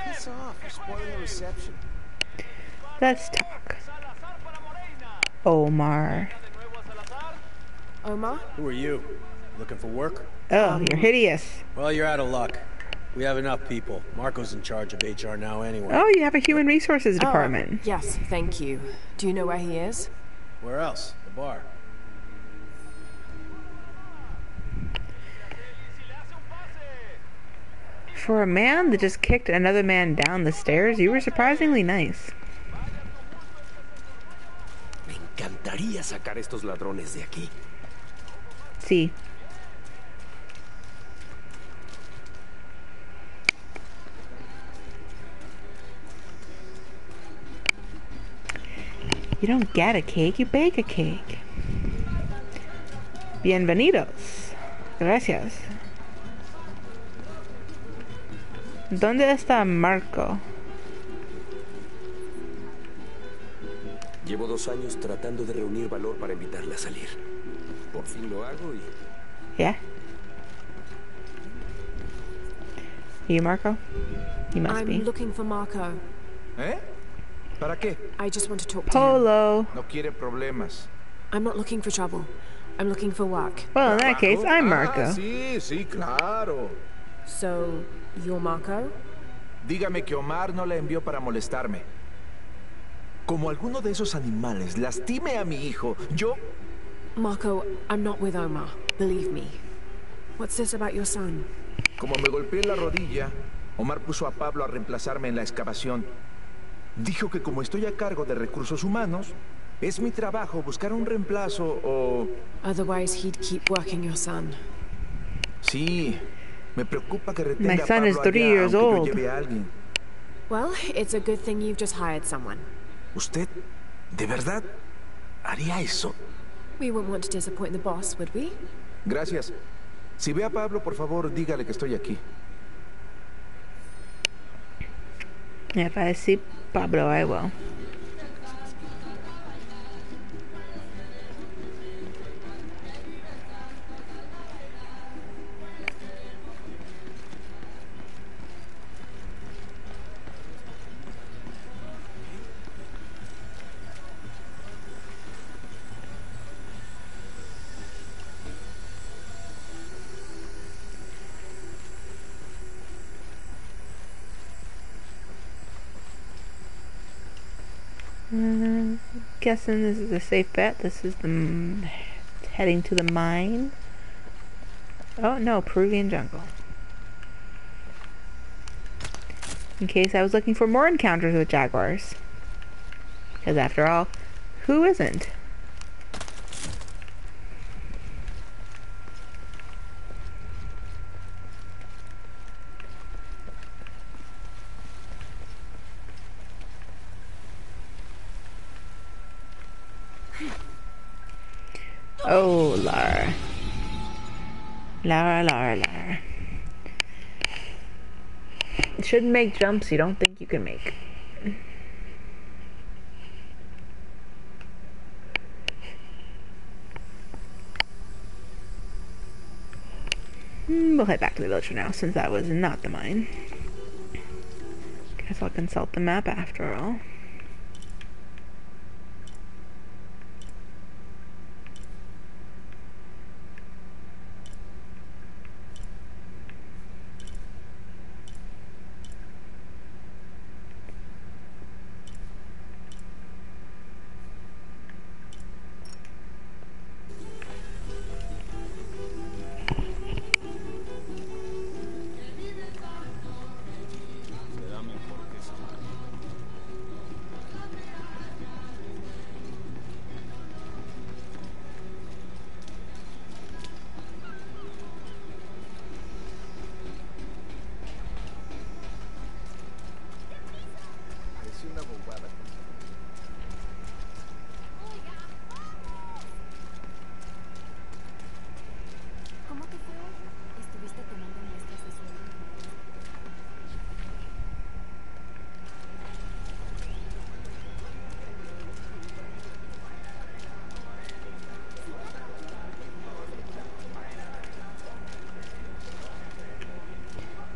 Piss off, you're spoiling the reception. Let's talk. Omar. Omar? Who are you? Looking for work? Oh, you're hideous. Well, you're out of luck. We have enough people. Marco's in charge of HR now anyway. Oh, you have a human resources department. Yes, thank you. Do you know where he is? Where else? The bar. For a man that just kicked another man down the stairs, you were surprisingly nice. Me encantaría sacar a estos ladrones de aquí. Sí. You don't get a cake, you bake a cake. Bienvenidos. Gracias. ¿Dónde está Marco? Llevo 2 años tratando de reunir valor para invitarla a salir. Por fin lo hago y... Yeah. Are you Marco? You must I'm be. looking for Marco. ¿Eh? ¿Para qué? I just want to talk to him. Polo. No quiere problemas. I'm not looking for trouble. I'm looking for work. Well, in that case, I'm Marco. Sí, sí, claro. So, you're Marco? Dígame que Omar no la envió para molestarme. Como alguno de esos animales lastime a mi hijo, yo... Marco, I'm not with Omar. Believe me. What's this about your son? Como me golpeé la rodilla, Omar puso a Pablo a reemplazarme en la excavación. Dijo que como estoy a cargo de recursos humanos, es mi trabajo buscar un reemplazo o... Otherwise, he'd keep working your son. Sí, me preocupa que retenga My a son Pablo is 3 allá, years aunque old. yo lleve a alguien. Well, it's a good thing you've just hired someone. ¿Usted, de verdad, haría eso? We wouldn't want to disappoint the boss, would we? Gracias. Si ve a Pablo, por favor, dígale que estoy aquí. If I see Pablo, I will. Guessing this is a safe bet. This is the heading to the mine. Oh no, Peruvian jungle. In case I was looking for more encounters with jaguars. Because after all, who isn't? Oh, Lara. Lara. It shouldn't make jumps you don't think you can make. We'll head back to the village for now, since that was not the mine. Guess I'll consult the map after all.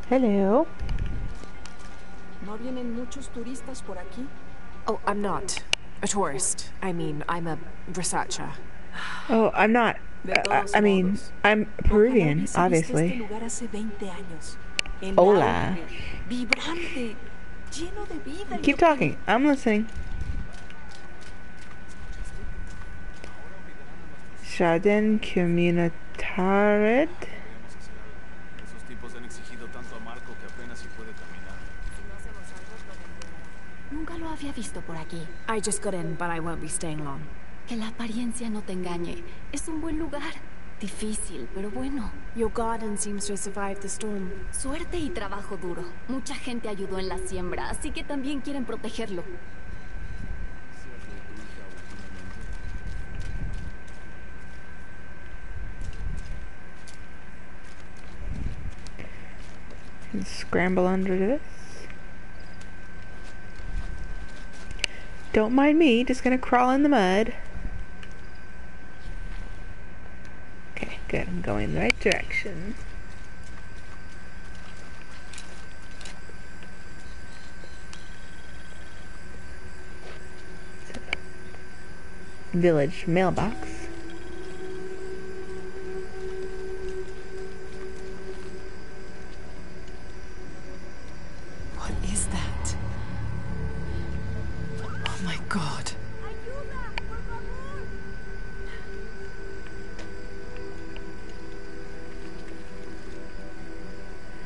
Hello. ¿No vienen muchos turistas por aquí? Oh, I'm not a tourist. I mean, I'm a researcher. Oh, I'm not. I mean, I'm Peruvian, obviously. Hola. Keep talking. I'm listening. Jardin Comunitaire. Nunca lo había visto por aquí. I just got in, but I won't be staying long. Que la apariencia no te engañe. Es un buen lugar. Difícil, pero bueno. Your garden seems to have survived the storm. Suerte y trabajo duro. Mucha gente ayudó en la siembra, así que también quieren protegerlo. Scramble under this. Don't mind me, just gonna crawl in the mud. Okay, good. I'm going the right direction. Village mailbox. What is that? Oh my God.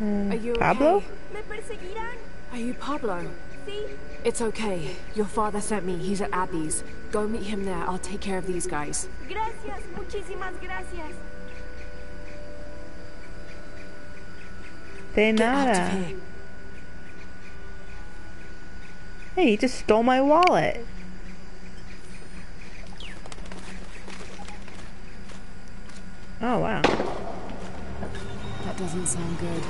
Are you Pablo? okay? Are you Pablo? It's okay. Your father sent me. He's at Abby's. Go meet him there. I'll take care of these guys. Gracias, muchísimas gracias. De nada. Hey, he just stole my wallet. Oh, wow. That doesn't sound good.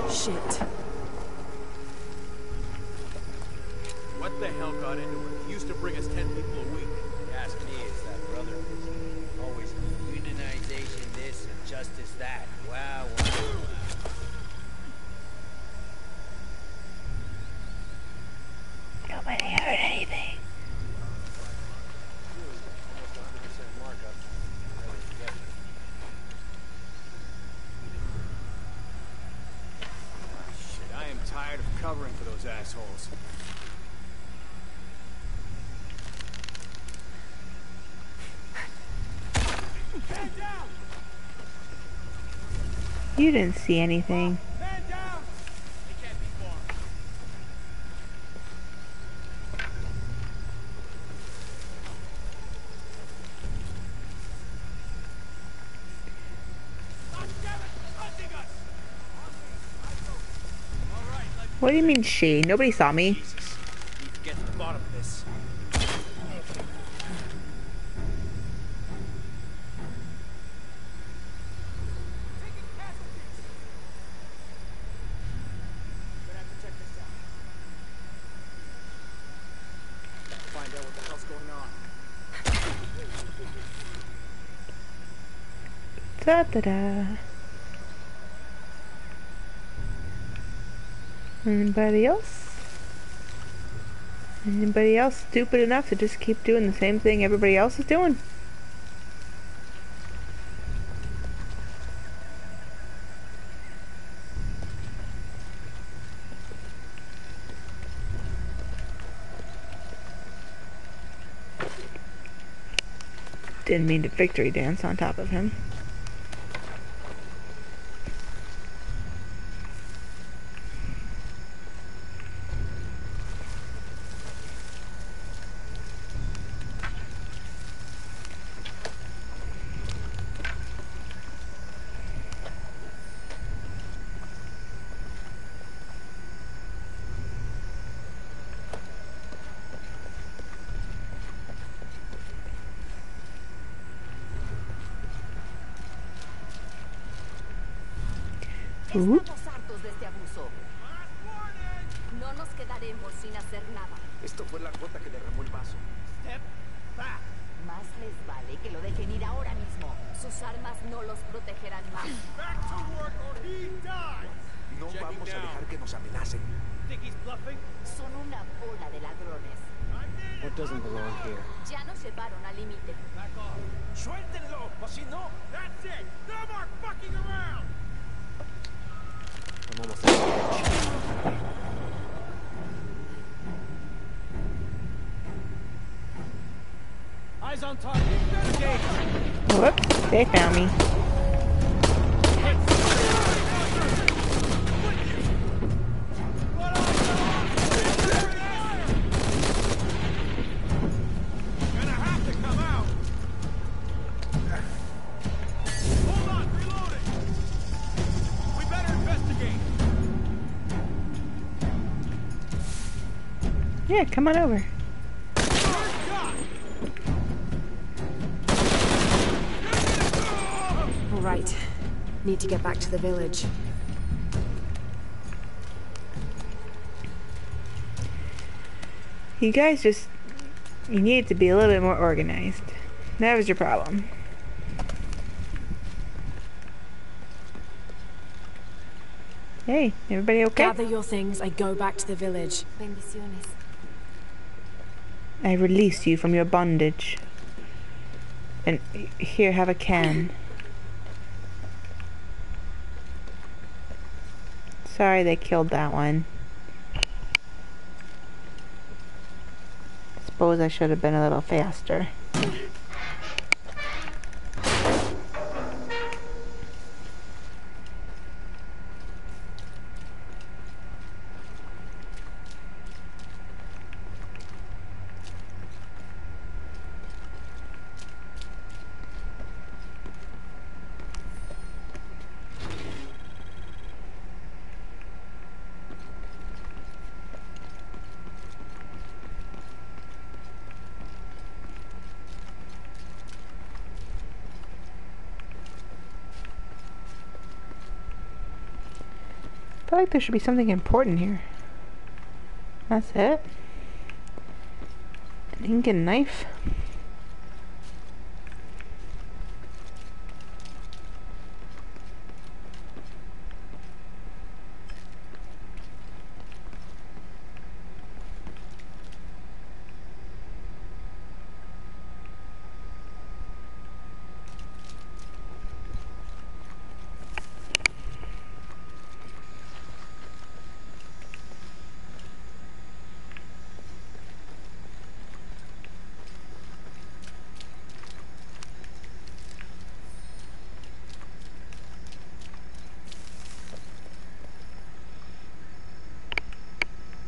Shit. What the hell got into it? He used to bring us 10 people a week. You ask me, it's that brother business. Always unionization this and justice that. Wow. covering for those assholes. You didn't see anything. What do you mean she? Nobody saw me. Need to get to the bottom of this. Find out what the hell's going on. Da-da-da. Anybody else? Anybody else stupid enough to just keep doing the same thing everybody else is doing? Didn't mean to victory dance on top of him. Estamos hartos de este abuso. No nos quedaremos sin hacer nada. Esto fue la gota que derramó el vaso. Más les vale que lo dejen ir ahora mismo. Sus armas no los protegerán más. No vamos a dejar que nos amenacen. Son una bola de ladrones. What doesn't belong here? Ya nos llevaron al límite. ¡Suéltenlo! ¡O si no! That's it! No more fucking around! I'm almost out. Eyes on target. Engage. Whoops, they found me. Yeah, come on over. All right. Need to get back to the village. You guys just... You need to be a little bit more organized. That was your problem. Hey, everybody okay? Gather your things. I go back to the village. Bendiciones. I release you from your bondage. And here, have a can. Sorry they killed that one. Suppose I should have been a little faster. I feel like there should be something important here. That's it. An ink and knife.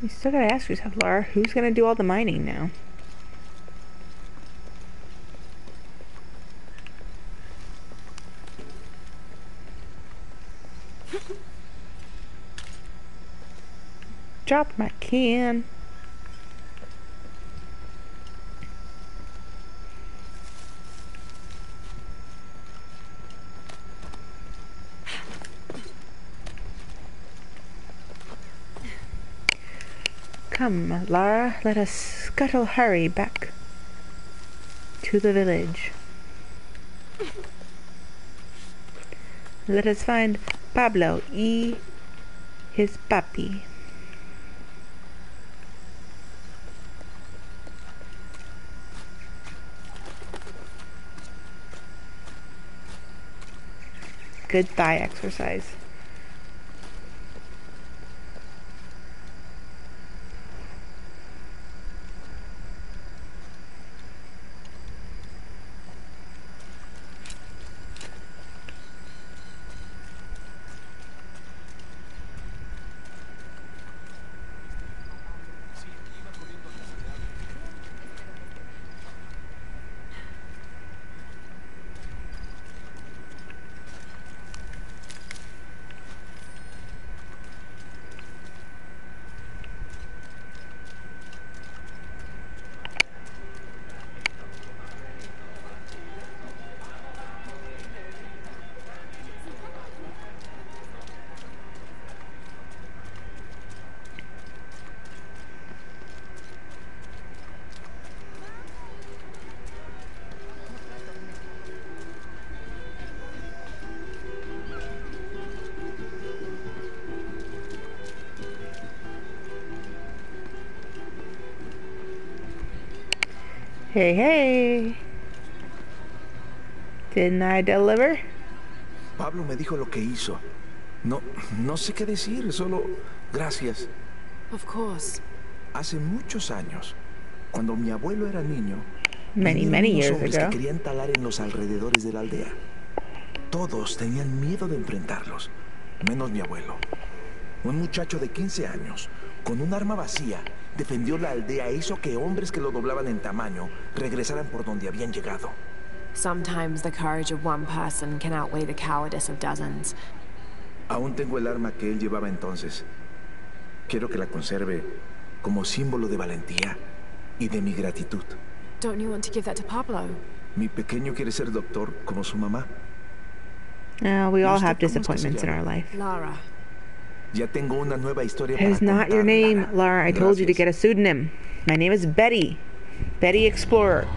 You still gotta ask yourself, Laura, who's gonna do all the mining now? Drop my can. Come, Lara, let us scuttle hurry back to the village. Let us find Pablo y his papi. Good thigh exercise. Hey, hey. Didn't I deliver? Pablo me dijo lo que hizo. No sé qué decir, solo gracias. Of course. Hace muchos años, cuando mi abuelo era niño, many unos years hombres ago, que querían talar en los alrededores de la aldea. Todos tenían miedo de enfrentarlos, menos mi abuelo. Un muchacho de 15 años, con un arma vacía, defendió la aldea e hizo que hombres que lo doblaban en tamaño regresaran por donde habían llegado. Sometimes the courage of one person can outweigh the cowardice of dozens. Aún tengo el arma que él llevaba entonces. Quiero que la conserve como símbolo de valentía y de mi gratitud. Don't you want to give that to Pablo? Mi pequeño quiere ser doctor como su mamá. We all have disappointments in our life. Lara. Ya tengo una nueva historia It para is not your contar, name, Lara. Lara. I told you to get a pseudonym. My name is Betty. Betty Explorer.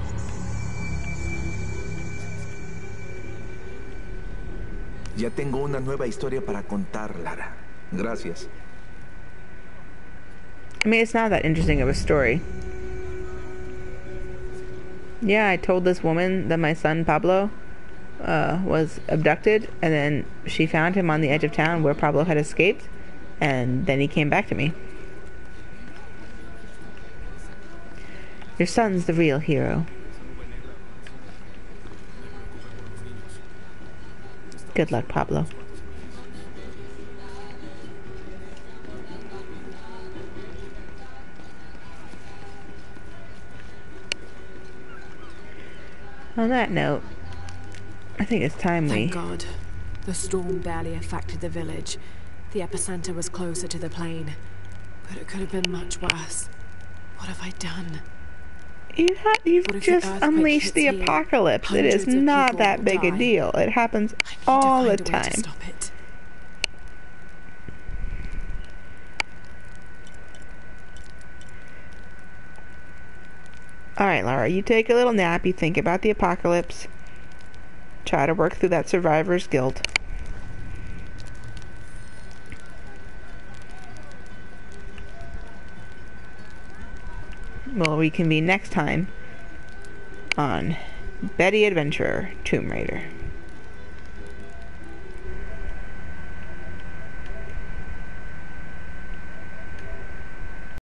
Ya tengo una nueva historia para contar, Lara. Gracias. I mean, it's not that interesting of a story. Yeah, I told this woman that my son Pablo was abducted, and then she found him on the edge of town where Pablo had escaped, and then he came back to me. Your son's the real hero. Good luck, Pablo. On that note, I think it's time Thank God. The storm barely affected the village. The epicenter was closer to the plain. But it could have been much worse. What have I done? You've just unleashed the apocalypse. It is not that big a deal. It happens all the time. Alright, Lara, you take a little nap, you think about the apocalypse. Try to work through that survivor's guilt. We'll reconvene next time on Betty Adventurer Tomb Raider.